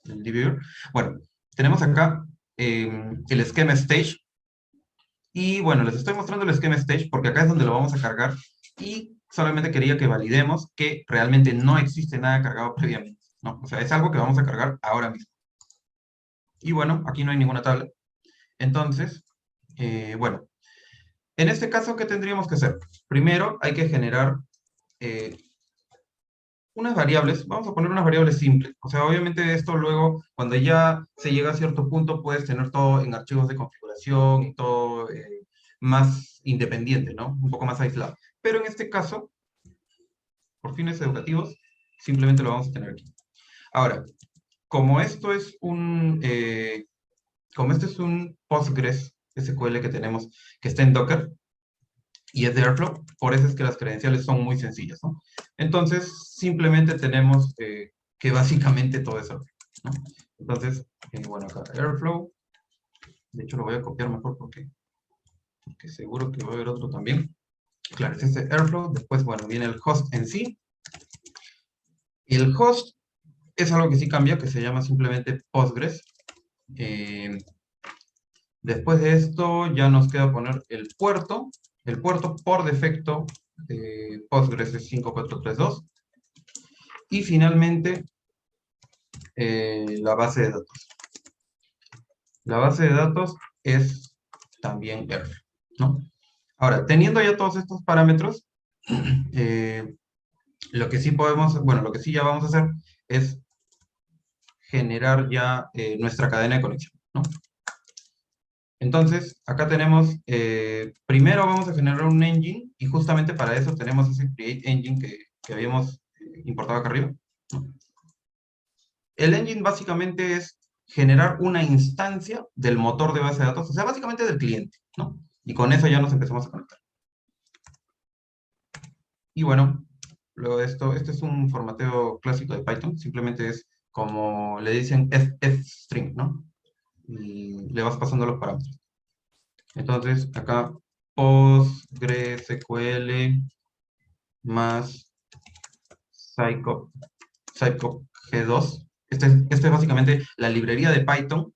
el debugger. Bueno, tenemos acá el schema stage. Y bueno, les estoy mostrando el schema stage porque acá es donde lo vamos a cargar. Y solamente quería que validemos que realmente no existe nada cargado previamente, ¿no? O sea, es algo que vamos a cargar ahora mismo. Y bueno, aquí no hay ninguna tabla. Entonces, bueno, en este caso, ¿qué tendríamos que hacer? Primero hay que generar unas variables, vamos a poner unas variables simples. O sea, obviamente esto luego, cuando ya se llega a cierto punto, puedes tener todo en archivos de configuración y todo más independiente, ¿no? Un poco más aislado. Pero en este caso, por fines educativos, simplemente lo vamos a tener aquí. Ahora, como esto es un Postgres SQL que tenemos, que está en Docker, y es de Airflow, por eso es que las credenciales son muy sencillas, ¿no? Entonces, simplemente tenemos que básicamente todo eso, ¿no? Entonces, bueno, acá Airflow, de hecho lo voy a copiar mejor porque seguro que va a haber otro también. Claro, es este Airflow, después, bueno, viene el host en sí, y el host es algo que sí cambia, que se llama simplemente Postgres. Después de esto, ya nos queda poner el puerto. El puerto por defecto de Postgres es 5432. Y finalmente, la base de datos. La base de datos es también Airflow, ¿no? Ahora, teniendo ya todos estos parámetros, lo que sí podemos, bueno, lo que sí ya vamos a hacer es generar ya nuestra cadena de conexión, ¿no? Entonces, acá tenemos, primero vamos a generar un engine, y justamente para eso tenemos ese create engine que habíamos importado acá arriba, ¿no? El engine básicamente es generar una instancia del motor de base de datos, o sea, básicamente del cliente, ¿no? Y con eso ya nos empezamos a conectar. Y bueno, luego de esto, este es un formateo clásico de Python, simplemente es como le dicen f-string, ¿no? Y le vas pasando los parámetros. Entonces, acá PostgreSQL más Scicop G2. Esta es básicamente la librería de Python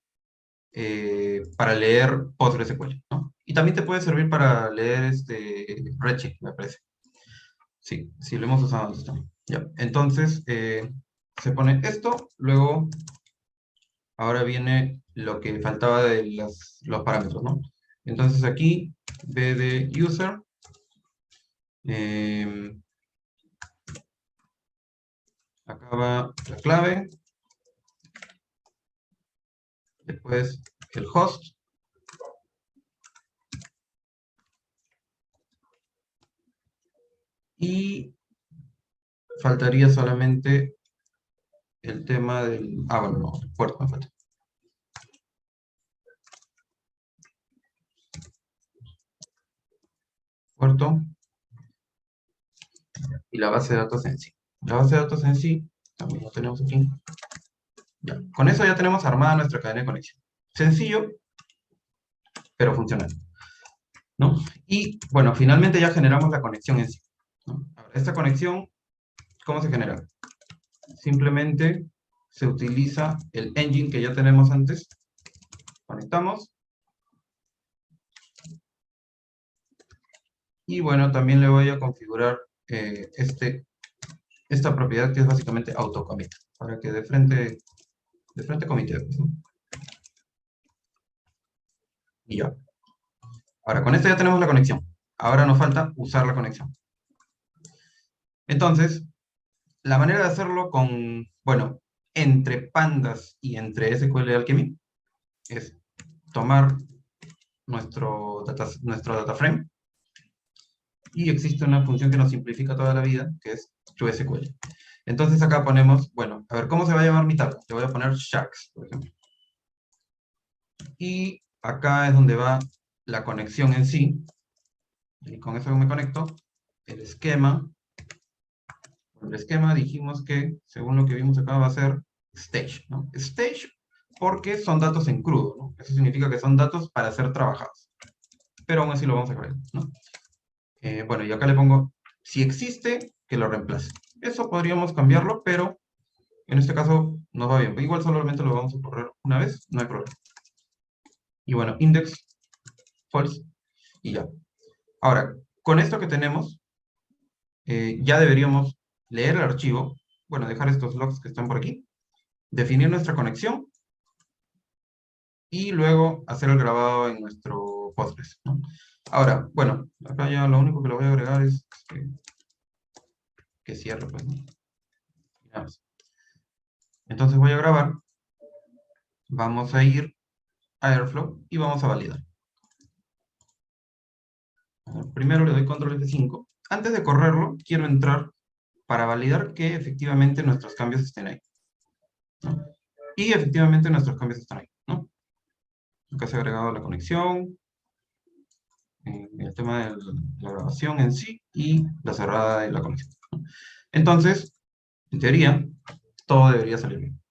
para leer PostgreSQL, ¿no? Y también te puede servir para leer Redshift, me parece. Sí, sí, lo hemos usado antes también. Ya. Entonces, se pone esto, luego, ahora viene lo que faltaba de los parámetros, ¿no? Entonces aquí, b de user, acá va la clave, después el host, y faltaría solamente el tema del... Ah, bueno, no, el puerto me falta. Puerto. Y la base de datos en sí. La base de datos en sí, también lo tenemos aquí. Ya. Con eso ya tenemos armada nuestra cadena de conexión. Sencillo, pero funcional, ¿no? Y, bueno, finalmente ya generamos la conexión en sí, ¿no? Ahora, esta conexión, ¿cómo se genera? Simplemente se utiliza el engine que ya tenemos antes. Conectamos. Y, bueno, también le voy a configurar esta propiedad que es básicamente autocommit, para que de frente comitee, ¿no? Y ya. Ahora, con esto ya tenemos la conexión. Ahora nos falta usar la conexión. Entonces, la manera de hacerlo con, bueno, entre pandas y entre SQL Alchemy es tomar nuestro data frame, y existe una función que nos simplifica toda la vida, que es toSQL. Entonces acá ponemos, bueno, a ver, ¿cómo se va a llamar mi tabla? Le voy a poner Sharks, por ejemplo. Y acá es donde va la conexión en sí. Y con eso me conecto. El esquema. El esquema dijimos que, según lo que vimos acá, va a ser stage, ¿no? Stage porque son datos en crudo, ¿no? Eso significa que son datos para ser trabajados. Pero aún así lo vamos a crear, ¿no? Bueno, y acá le pongo, si existe, que lo reemplace. Eso podríamos cambiarlo, pero en este caso nos va bien. Igual solamente lo vamos a correr una vez, no hay problema. Y bueno, index, false, y ya. Ahora, con esto que tenemos, ya deberíamos leer el archivo, bueno, dejar estos logs que están por aquí, definir nuestra conexión, y luego hacer el grabado en nuestro Postgres, ¿no? Ahora, bueno, acá ya lo único que le voy a agregar es que cierre, pues, ¿no? Nada más. Entonces voy a grabar, vamos a ir a Airflow y vamos a validar. Primero le doy control F5. Antes de correrlo, quiero entrar para validar que efectivamente nuestros cambios estén ahí, ¿no? Y efectivamente nuestros cambios están ahí, ¿no? Acá se ha agregado la conexión, el tema de la grabación en sí y la cerrada de la conexión, ¿no? Entonces, en teoría, todo debería salir bien.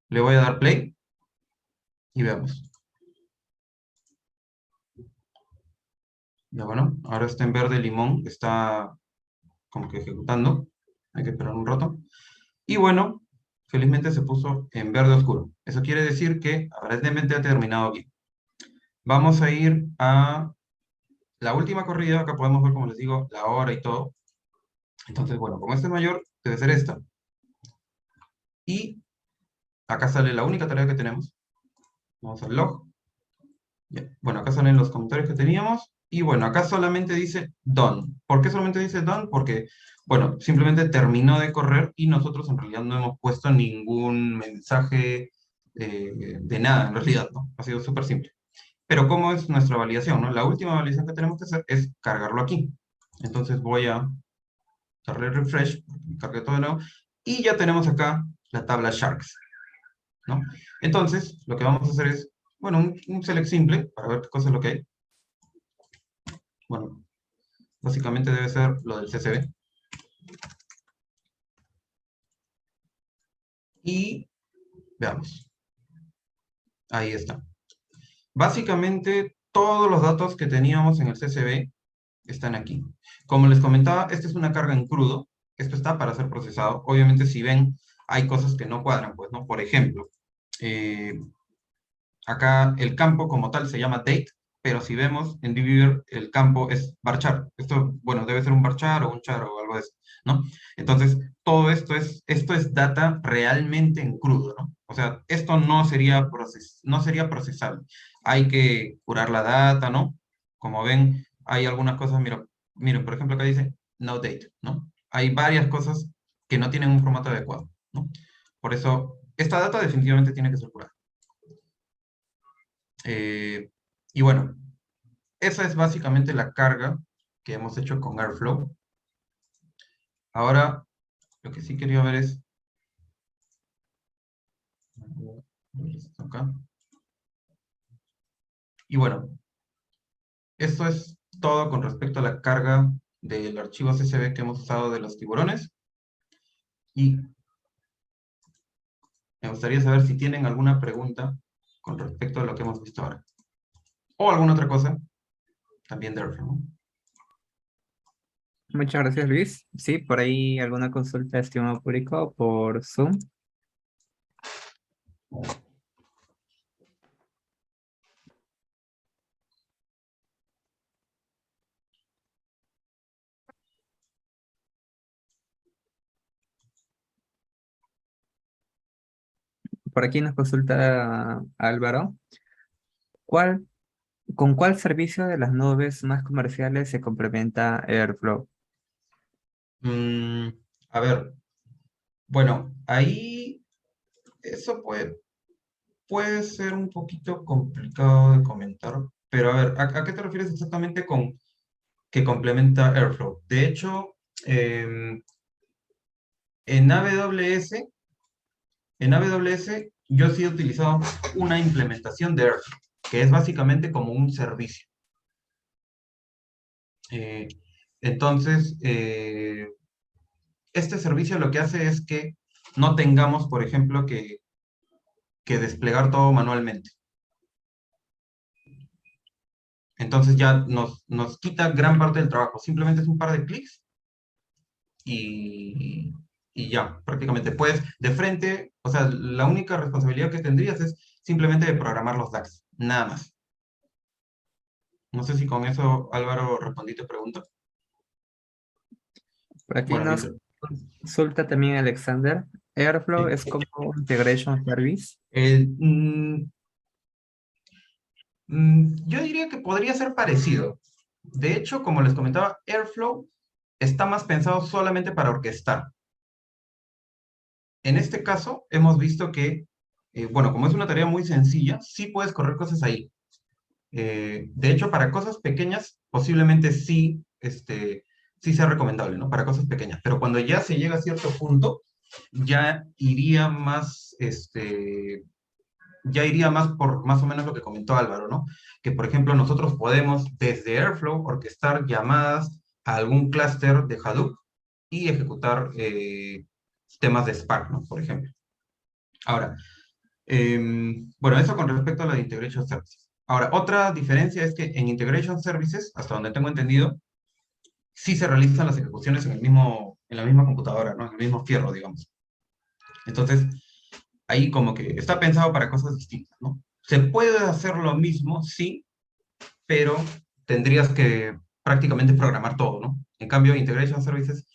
Le voy a dar play y veamos. Ya bueno, ahora está en verde limón, está como que ejecutando. Hay que esperar un rato. Y bueno, felizmente se puso en verde oscuro. Eso quiere decir que aparentemente ha terminado bien. Vamos a ir a la última corrida. Acá podemos ver, como les digo, la hora y todo. Entonces, bueno, como este es mayor, debe ser esta. Y acá sale la única tarea que tenemos. Vamos al log. Bien. Bueno, acá salen los comentarios que teníamos. Y bueno, acá solamente dice done. ¿Por qué solamente dice done? Porque, bueno, simplemente terminó de correr y nosotros en realidad no hemos puesto ningún mensaje de nada, en realidad, ¿no? Ha sido súper simple. Pero ¿cómo es nuestra validación, no? La última validación que tenemos que hacer es cargarlo aquí. Entonces voy a darle refresh, cargue todo de nuevo, y ya tenemos acá la tabla Sharks, ¿no? Entonces, lo que vamos a hacer es, bueno, un select simple, para ver qué cosa es lo que hay. Bueno, básicamente debe ser lo del CSV. Y veamos. Ahí está. Básicamente, todos los datos que teníamos en el CSV están aquí. Como les comentaba, esta es una carga en crudo. Esto está para ser procesado. Obviamente, si ven, hay cosas que no cuadran, pues, ¿no? Por ejemplo, acá el campo como tal se llama date, pero si vemos en dbeaver el campo es varchar. Esto, bueno, debe ser un varchar o un char o algo de eso, ¿no? Entonces, todo esto es data realmente en crudo, ¿no? O sea, esto no sería procesable. Hay que curar la data, ¿no? Como ven, hay algunas cosas, miren, por ejemplo, acá dice no date, ¿no? Hay varias cosas que no tienen un formato adecuado, ¿no? Por eso, esta data definitivamente tiene que ser curada. Y bueno, esa es básicamente la carga que hemos hecho con Airflow. Ahora, lo que sí quería ver es... acá. Y bueno, esto es todo con respecto a la carga del archivo CSV que hemos usado de los tiburones. Y me gustaría saber si tienen alguna pregunta con respecto a lo que hemos visto ahora. O alguna otra cosa, también de Airflow, ¿no? Muchas gracias, Luis. Sí, por ahí alguna consulta, estimado público, por Zoom. Por aquí nos consulta Álvaro. ¿Cuál, ¿Con cuál servicio de las nubes más comerciales se complementa Airflow? Mm, a ver, bueno, ahí eso puede ser un poquito complicado de comentar, pero a ver, ¿a qué te refieres exactamente con que complementa Airflow? De hecho, en AWS, yo sí he utilizado una implementación de Airflow, que es básicamente como un servicio. Eh, entonces, este servicio lo que hace es que no tengamos, por ejemplo, que desplegar todo manualmente. Entonces ya nos quita gran parte del trabajo. Simplemente es un par de clics y ya, prácticamente. Pues de frente, o sea, la única responsabilidad que tendrías es simplemente de programar los DAX, nada más. No sé si con eso, Álvaro, respondí tu pregunta. Por aquí Bueno, nos mientras... consulta también Alexander. Airflow sí. es como un integration service. Eh, mm, yo diría que podría ser parecido. De hecho, como les comentaba, Airflow está más pensado solamente para orquestar. En este caso, hemos visto que, bueno, como es una tarea muy sencilla, sí puedes correr cosas ahí. De hecho, para cosas pequeñas, posiblemente sí, sí sea recomendable, ¿no? Para cosas pequeñas. Pero cuando ya se llega a cierto punto, ya iría más, ya iría más por más o menos lo que comentó Álvaro, ¿no? Que, por ejemplo, nosotros podemos desde Airflow orquestar llamadas a algún clúster de Hadoop y ejecutar temas de Spark, ¿no? Por ejemplo. Ahora, bueno, eso con respecto a la de Integration Services. Ahora, otra diferencia es que en Integration Services, hasta donde tengo entendido, sí se realizan las ejecuciones en la misma computadora, ¿no? En el mismo fierro, digamos. Entonces, ahí como que está pensado para cosas distintas, ¿no? Se puede hacer lo mismo, sí, pero tendrías que prácticamente programar todo, ¿no? En cambio, Integration Services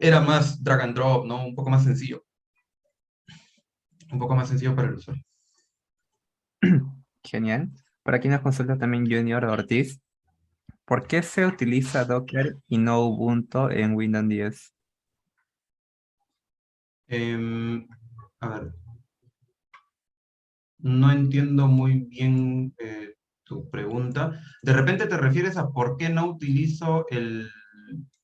era más drag and drop, ¿no? Un poco más sencillo. Un poco más sencillo para el usuario. Genial. Por aquí nos consulta también Junior Ortiz. ¿Por qué se utiliza Docker y no Ubuntu en Windows 10? A ver, no entiendo muy bien tu pregunta. ¿De repente te refieres a por qué no utilizo el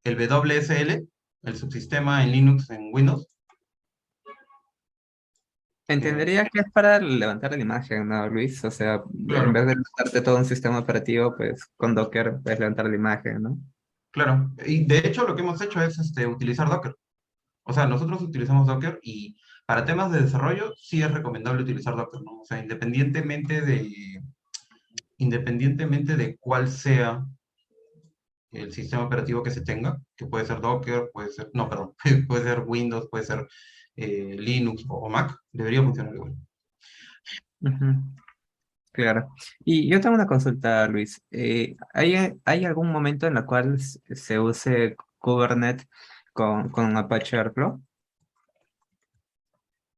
WSL, el subsistema en Linux en Windows? Entendería que es para levantar la imagen, ¿no, Luis? O sea, en Claro, vez de levantarte todo un sistema operativo, pues con Docker puedes levantar la imagen, ¿no? claro. Y de hecho lo que hemos hecho es utilizar Docker. O sea, nosotros utilizamos Docker y para temas de desarrollo sí es recomendable utilizar Docker, ¿no? O sea, independientemente de cuál sea el sistema operativo que se tenga, que puede ser Docker, puede ser, no, perdón, puede ser Windows, puede ser Linux o Mac, debería funcionar igual. Ujú. Claro. Y yo tengo una consulta, Luis. ¿Hay algún momento en el cual se use Kubernetes con Apache Airflow?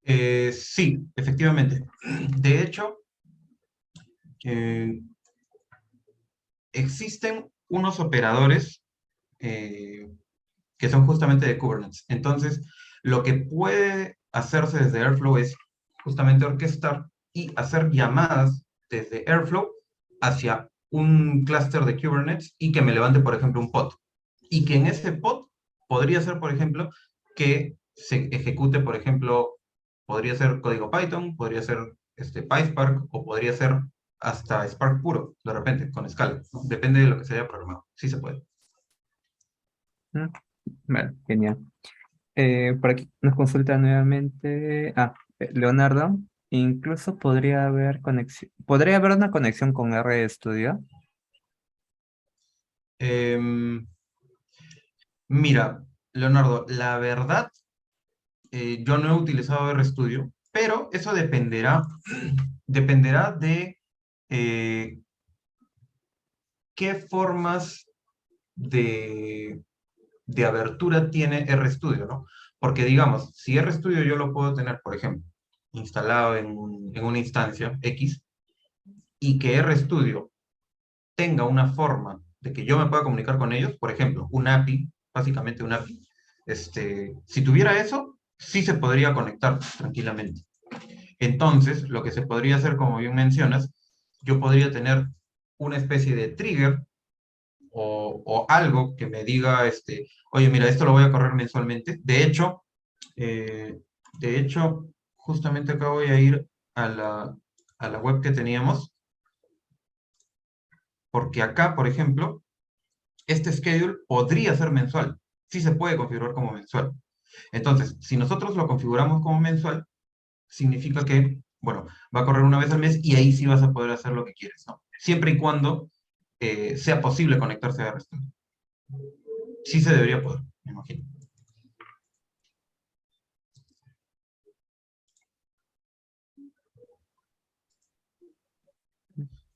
Sí, efectivamente. De hecho, eh, existen unos operadores eh, que son justamente de Kubernetes. Entonces, lo que puede hacerse desde Airflow es justamente orquestar y hacer llamadas desde Airflow hacia un clúster de Kubernetes y que me levante, por ejemplo, un pod. Y que en ese pod podría ser, por ejemplo, que se ejecute, por ejemplo, podría ser código Python, podría ser PySpark o podría ser hasta Spark puro, de repente, con Scala, ¿no? Depende de lo que se haya programado. Sí se puede. Mm, Vale, genial. Por aquí nos consulta nuevamente. Leonardo, incluso podría haber una conexión con RStudio. Em, Mira, Leonardo, la verdad, yo no he utilizado RStudio, pero eso dependerá de eh, qué formas de, de abertura tiene RStudio, ¿no? Porque digamos, si RStudio yo lo puedo tener, por ejemplo, instalado en una instancia X, y que RStudio tenga una forma de que yo me pueda comunicar con ellos, por ejemplo, un API, básicamente un API, si tuviera eso, sí se podría conectar tranquilamente. Entonces, lo que se podría hacer, como bien mencionas, yo podría tener una especie de trigger o algo que me diga, oye, mira, esto lo voy a correr mensualmente. Eh, de hecho, justamente acá voy a ir a la web que teníamos, porque acá, por ejemplo, este schedule podría ser mensual. Sí se puede configurar como mensual. Entonces, si nosotros lo configuramos como mensual, significa que, bueno, va a correr una vez al mes y ahí sí vas a poder hacer lo que quieres, ¿no? Siempre y cuando sea posible conectarse a RStudio. Sí se debería poder, me imagino.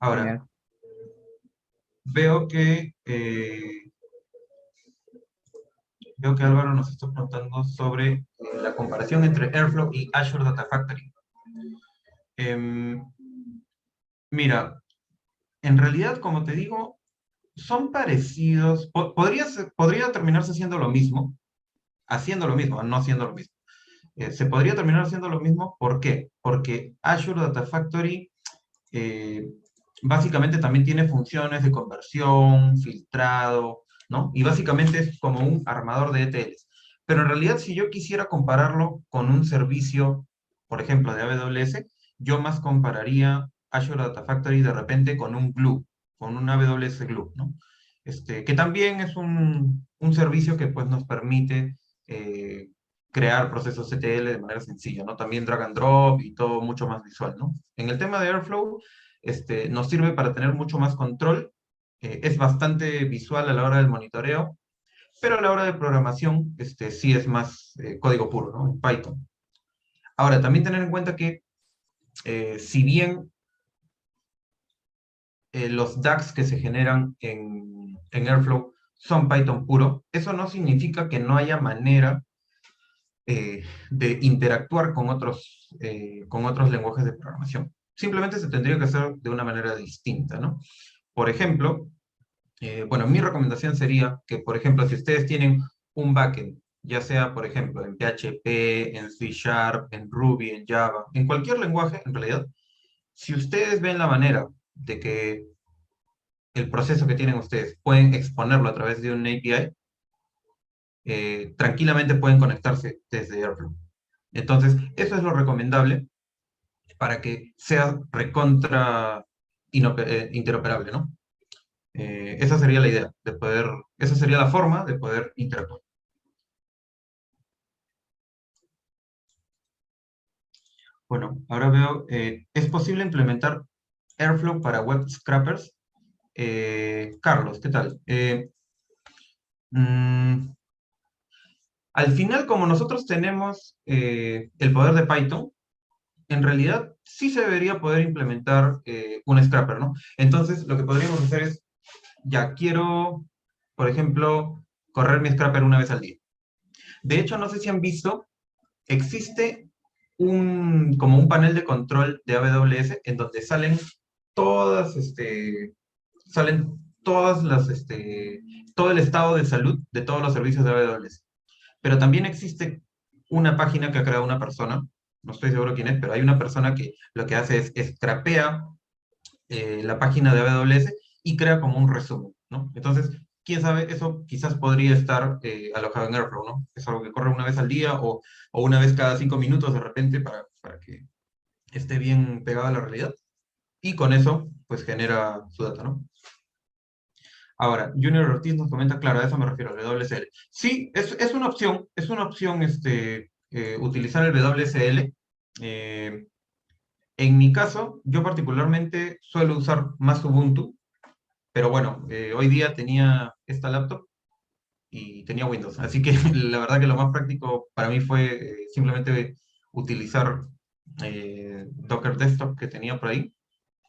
Ahora, Genial. veo que Álvaro nos está preguntando sobre la comparación entre Airflow y Azure Data Factory. Em, Mira, en realidad, como te digo, son parecidos. Podría terminarse haciendo lo mismo, no haciendo lo mismo. Se podría terminar haciendo lo mismo, ¿por qué? Porque Azure Data Factory eh, básicamente también tiene funciones de conversión, filtrado, ¿no? Y básicamente es como un armador de ETLs. Pero en realidad, si yo quisiera compararlo con un servicio, por ejemplo, de AWS, yo más compararía Azure Data Factory de repente con un Glue, con un AWS Glue, ¿no? Que también es un servicio que pues nos permite crear procesos ETL de manera sencilla, ¿no? También drag and drop y todo mucho más visual, ¿no? En el tema de Airflow, nos sirve para tener mucho más control, es bastante visual a la hora del monitoreo, pero a la hora de programación, sí es más código puro, ¿no? En Python. Ahora, también tener en cuenta que si bien los DAGs que se generan en Airflow son Python puro, eso no significa que no haya manera de interactuar con otros lenguajes de programación. Simplemente se tendría que hacer de una manera distinta, ¿no? Por ejemplo, bueno, mi recomendación sería que, por ejemplo, si ustedes tienen un backend, ya sea, por ejemplo, en PHP, en C Sharp, en Ruby, en Java, en cualquier lenguaje, en realidad, si ustedes ven la manera de que el proceso que tienen ustedes pueden exponerlo a través de un API, tranquilamente pueden conectarse desde Airflow. Entonces, eso es lo recomendable para que sea recontra interoperable, ¿no? Esa sería la idea, esa sería la forma de poder interactuar. Bueno, ahora veo, ¿es posible implementar Airflow para web scrapers? Carlos, ¿qué tal? Mm, Al final, como nosotros tenemos el poder de Python, en realidad sí se debería poder implementar un scrapper, ¿no? Entonces, lo que podríamos hacer es, ya quiero, por ejemplo, correr mi scrapper una vez al día. De hecho, no sé si han visto, existe como un panel de control de AWS en donde todas, salen todas todo el estado de salud de todos los servicios de AWS. Pero también existe una página que ha creado una persona, no estoy seguro quién es, pero hay una persona que lo que hace es scrapea la página de AWS y crea como un resumen, ¿no? Entonces, quién sabe, eso quizás podría estar alojado en Airflow, ¿no? Es algo que corre una vez al día o una vez cada 5 minutos de repente para que esté bien pegado a la realidad. Y con eso, pues genera su data, ¿no? Ahora, Junior Ortiz nos comenta, claro, a eso me refiero, al WSL. Sí, es una opción, utilizar el WSL. En mi caso, yo particularmente suelo usar más Ubuntu, pero bueno, hoy día tenía esta laptop y tenía Windows, así que la verdad que lo más práctico para mí fue simplemente utilizar Docker Desktop que tenía por ahí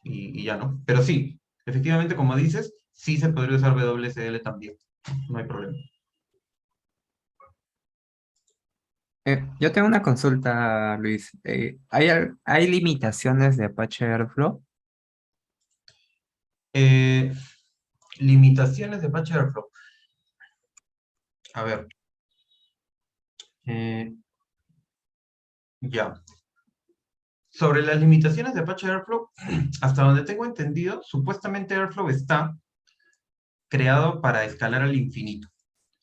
y ya, ¿no? Pero sí, efectivamente, como dices, sí se podría usar WSL también, no hay problema. Yo tengo una consulta, Luis. ¿Hay limitaciones de Apache Airflow? Eh, limitaciones de Apache Airflow. A ver. Ya. Sobre las limitaciones de Apache Airflow, hasta donde tengo entendido, supuestamente Airflow está creado para escalar al infinito.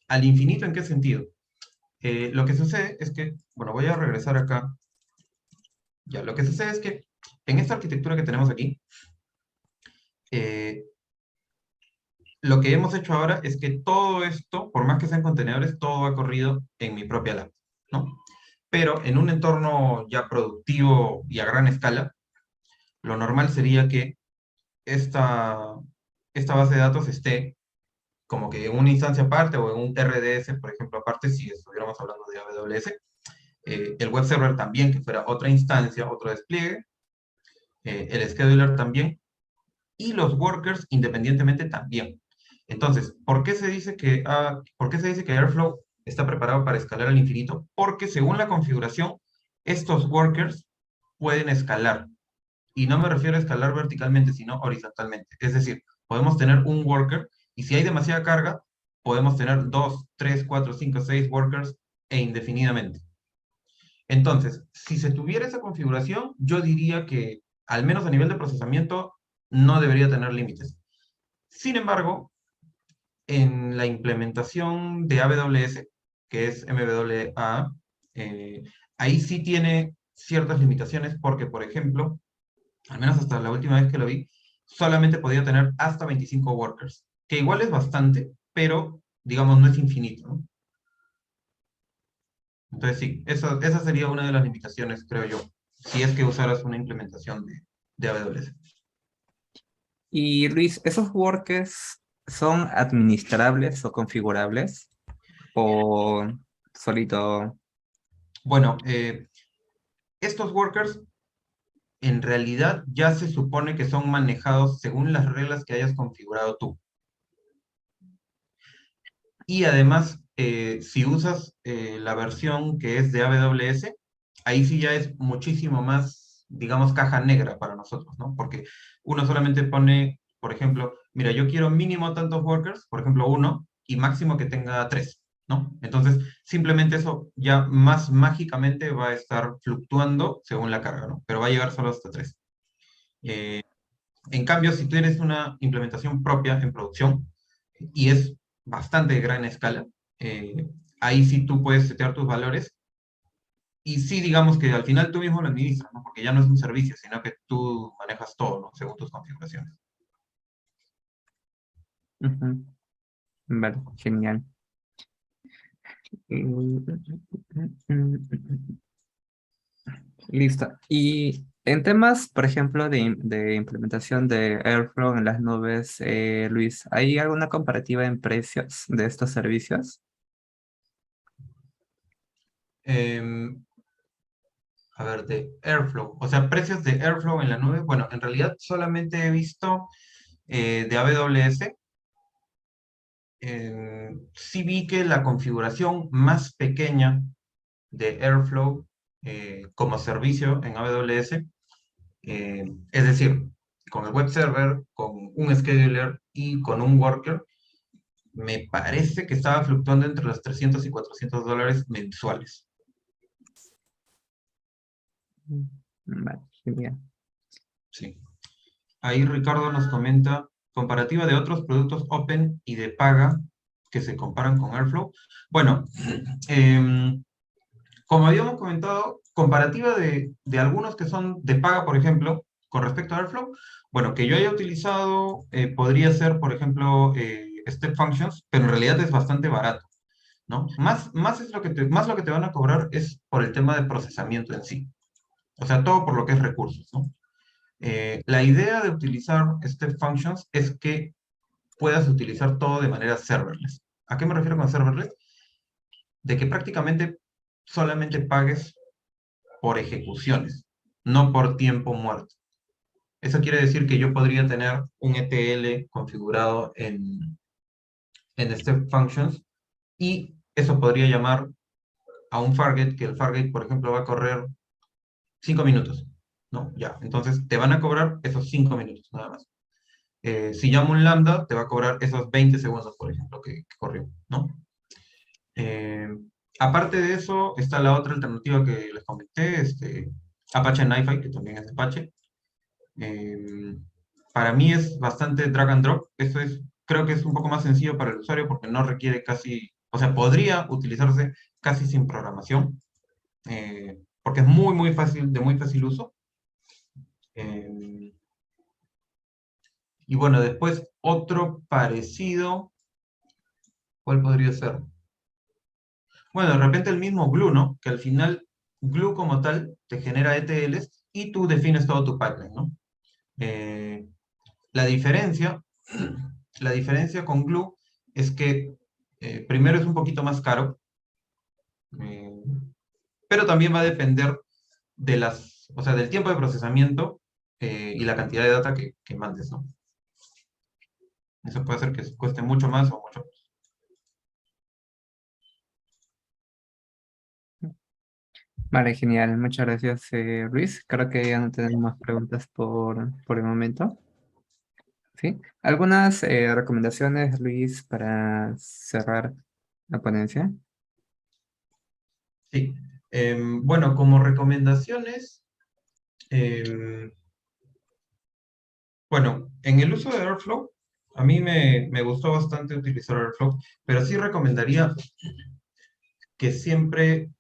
¿Al infinito en qué sentido? Lo que sucede es que, bueno, voy a regresar acá. Ya, lo que sucede es que en esta arquitectura que tenemos aquí, eh, lo que hemos hecho ahora es que todo esto, por más que sean contenedores, todo ha corrido en mi propia lab, ¿no? Pero en un entorno ya productivo y a gran escala, lo normal sería que esta, esta base de datos esté como que en una instancia aparte o en un RDS, por ejemplo, aparte, si estuviéramos hablando de AWS. El web server también, que fuera otra instancia, otro despliegue, el scheduler también, y los workers independientemente también. Entonces, ¿por qué se dice que Airflow está preparado para escalar al infinito? Porque según la configuración, estos workers pueden escalar. Y no me refiero a escalar verticalmente, sino horizontalmente. Es decir, podemos tener un worker y si hay demasiada carga, podemos tener 2, 3, 4, 5, 6 workers e indefinidamente. Entonces, si se tuviera esa configuración, yo diría que, al menos a nivel de procesamiento, no debería tener límites. Sin embargo, en la implementación de AWS, que es MWA, ahí sí tiene ciertas limitaciones porque, por ejemplo, al menos hasta la última vez que lo vi, solamente podía tener hasta 25 workers, que igual es bastante, pero digamos no es infinito, ¿no? Entonces sí, esa sería una de las limitaciones, creo yo, si es que usaras una implementación de AWS. Y Luis, ¿esos workers son administrables o configurables? ¿O solito? Bueno, estos workers en realidad ya se supone que son manejados según las reglas que hayas configurado tú. Y además, si usas la versión que es de AWS, ahí sí ya es muchísimo más, digamos, caja negra para nosotros, ¿no? Porque uno solamente pone, por ejemplo, mira, yo quiero mínimo tantos workers, por ejemplo, uno, y máximo que tenga 3, ¿no? Entonces, simplemente eso ya más mágicamente va a estar fluctuando según la carga, ¿no? Pero va a llegar solo hasta 3. En cambio, si tú tienes una implementación propia en producción y es bastante de gran escala, ahí sí tú puedes setear tus valores y sí, digamos que al final tú mismo lo administras, ¿no? Porque ya no es un servicio, sino que tú manejas todo, ¿no? Según tus configuraciones. Ujú. Vale, genial. Listo. Y en temas, por ejemplo, de implementación de Airflow en las nubes, Luis, ¿hay alguna comparativa en precios de estos servicios? Em, a ver, de Airflow. O sea, precios de Airflow en la nube. Bueno, en realidad solamente he visto de AWS. Sí vi que la configuración más pequeña de Airflow como servicio en AWS, es decir, con el web server, con un scheduler y con un worker, me parece que estaba fluctuando entre los 300 y $400 mensuales. Vale, genial. Sí. Ahí Ricardo nos comenta, comparativa de otros productos open y de paga que se comparan con Airflow. Bueno, como habíamos comentado, comparativa de algunos que son de paga, por ejemplo, con respecto a Airflow, bueno, que yo haya utilizado podría ser, por ejemplo, Step Functions, pero en realidad es bastante barato, ¿no? Más lo que te van a cobrar es por el tema de procesamiento en sí. O sea, todo por lo que es recursos, ¿no? La idea de utilizar Step Functions es que puedas utilizar todo de manera serverless. ¿A qué me refiero con serverless? De que prácticamente solamente pagues por ejecuciones, no por tiempo muerto. Eso quiere decir que yo podría tener un ETL configurado en Step Functions y eso podría llamar a un Fargate, que el Fargate, por ejemplo, va a correr 5 minutos, ¿no? Ya, entonces te van a cobrar esos 5 minutos, nada más. Si llamo un lambda, te va a cobrar esos 20 segundos, por ejemplo, que corrió, ¿no? Aparte de eso, está la otra alternativa que les comenté, Apache NiFi, que también es de Apache. Para mí es bastante drag and drop. Creo que es un poco más sencillo para el usuario porque no requiere casi, o sea, podría utilizarse casi sin programación, porque es muy fácil, de muy fácil uso. Y bueno, después otro parecido, ¿cuál podría ser? Bueno, de repente el mismo Glue, ¿no? Que al final Glue como tal te genera ETLs y tú defines todo tu pipeline, ¿no? La diferencia con Glue es que primero es un poquito más caro, eh, pero también va a depender o sea, del tiempo de procesamiento y la cantidad de data que mandes, ¿no? Eso puede hacer que cueste mucho más o mucho menos. Vale, genial. Muchas gracias, Luis. Creo que ya no tenemos más preguntas por el momento. ¿Sí? ¿Algunas recomendaciones, Luis, para cerrar la ponencia? Sí. Bueno, como recomendaciones, bueno, en el uso de Airflow, a mí me gustó bastante utilizar Airflow, pero sí recomendaría que siempre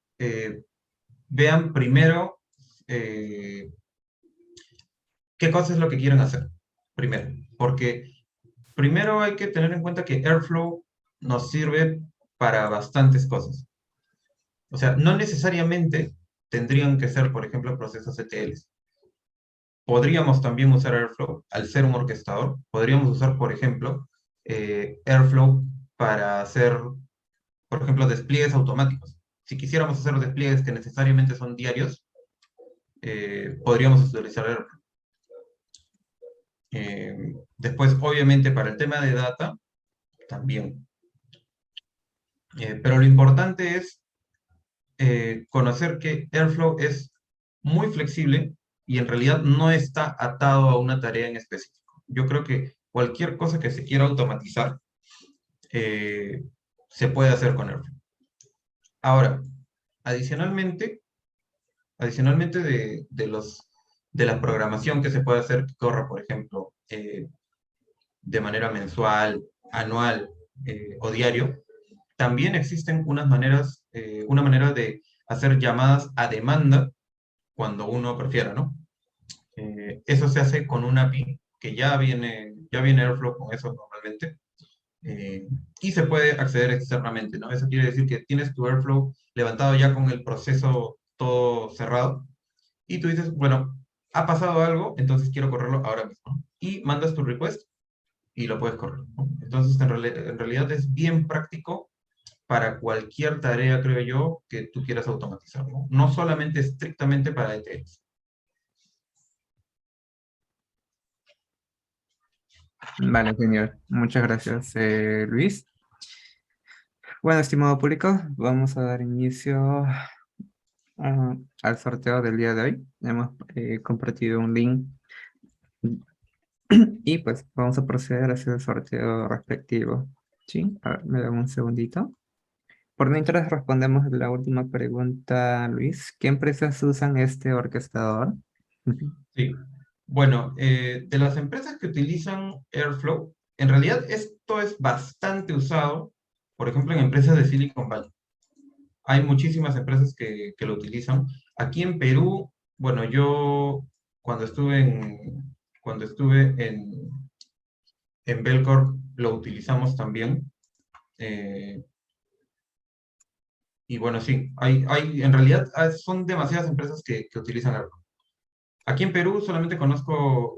vean primero qué cosa es lo que quieren hacer, primero. Porque primero hay que tener en cuenta que Airflow nos sirve para bastantes cosas. O sea, no necesariamente tendrían que ser, por ejemplo, procesos ETLs. Podríamos también usar Airflow al ser un orquestador. Podríamos usar, por ejemplo, Airflow para hacer, por ejemplo, despliegues automáticos. Si quisiéramos hacer despliegues que necesariamente son diarios, podríamos utilizar Airflow. Después, obviamente, para el tema de data, también. Pero lo importante es conocer que Airflow es muy flexible y en realidad no está atado a una tarea en específico. Yo creo que cualquier cosa que se quiera automatizar se puede hacer con Airflow. Ahora, adicionalmente de la programación que se puede hacer que corra, por ejemplo, de manera mensual, anual o diario, también existen una manera de hacer llamadas a demanda cuando uno prefiera, ¿no? Eso se hace con una API que ya viene Airflow con eso normalmente, y se puede acceder externamente, ¿no? Eso quiere decir que tienes tu Airflow levantado ya con el proceso todo cerrado, y tú dices, bueno, ha pasado algo, entonces quiero correrlo ahora mismo, y mandas tu request y lo puedes correr, ¿no? Entonces, en realidad es bien práctico para cualquier tarea, creo yo, que tú quieras automatizar, ¿no? No solamente estrictamente para ETLs. Vale, genial. Muchas gracias, Luis. Bueno, estimado público, vamos a dar inicio al sorteo del día de hoy. Hemos compartido un link y pues vamos a proceder a hacer el sorteo respectivo. Sí, a ver, me dan un segundito. Por mientras respondemos la última pregunta, Luis. ¿Qué empresas usan este orquestador? Sí. Bueno, de las empresas que utilizan Airflow, en realidad esto es bastante usado, por ejemplo, en empresas de Silicon Valley. Hay muchísimas empresas que lo utilizan. Aquí en Perú, bueno, yo cuando estuve en Belcorp lo utilizamos también. Y bueno, sí, en realidad son demasiadas empresas que utilizan Airflow. Aquí en Perú solamente conozco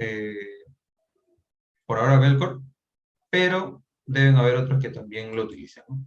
por ahora Belcorp, pero deben haber otros que también lo utilicen, ¿no?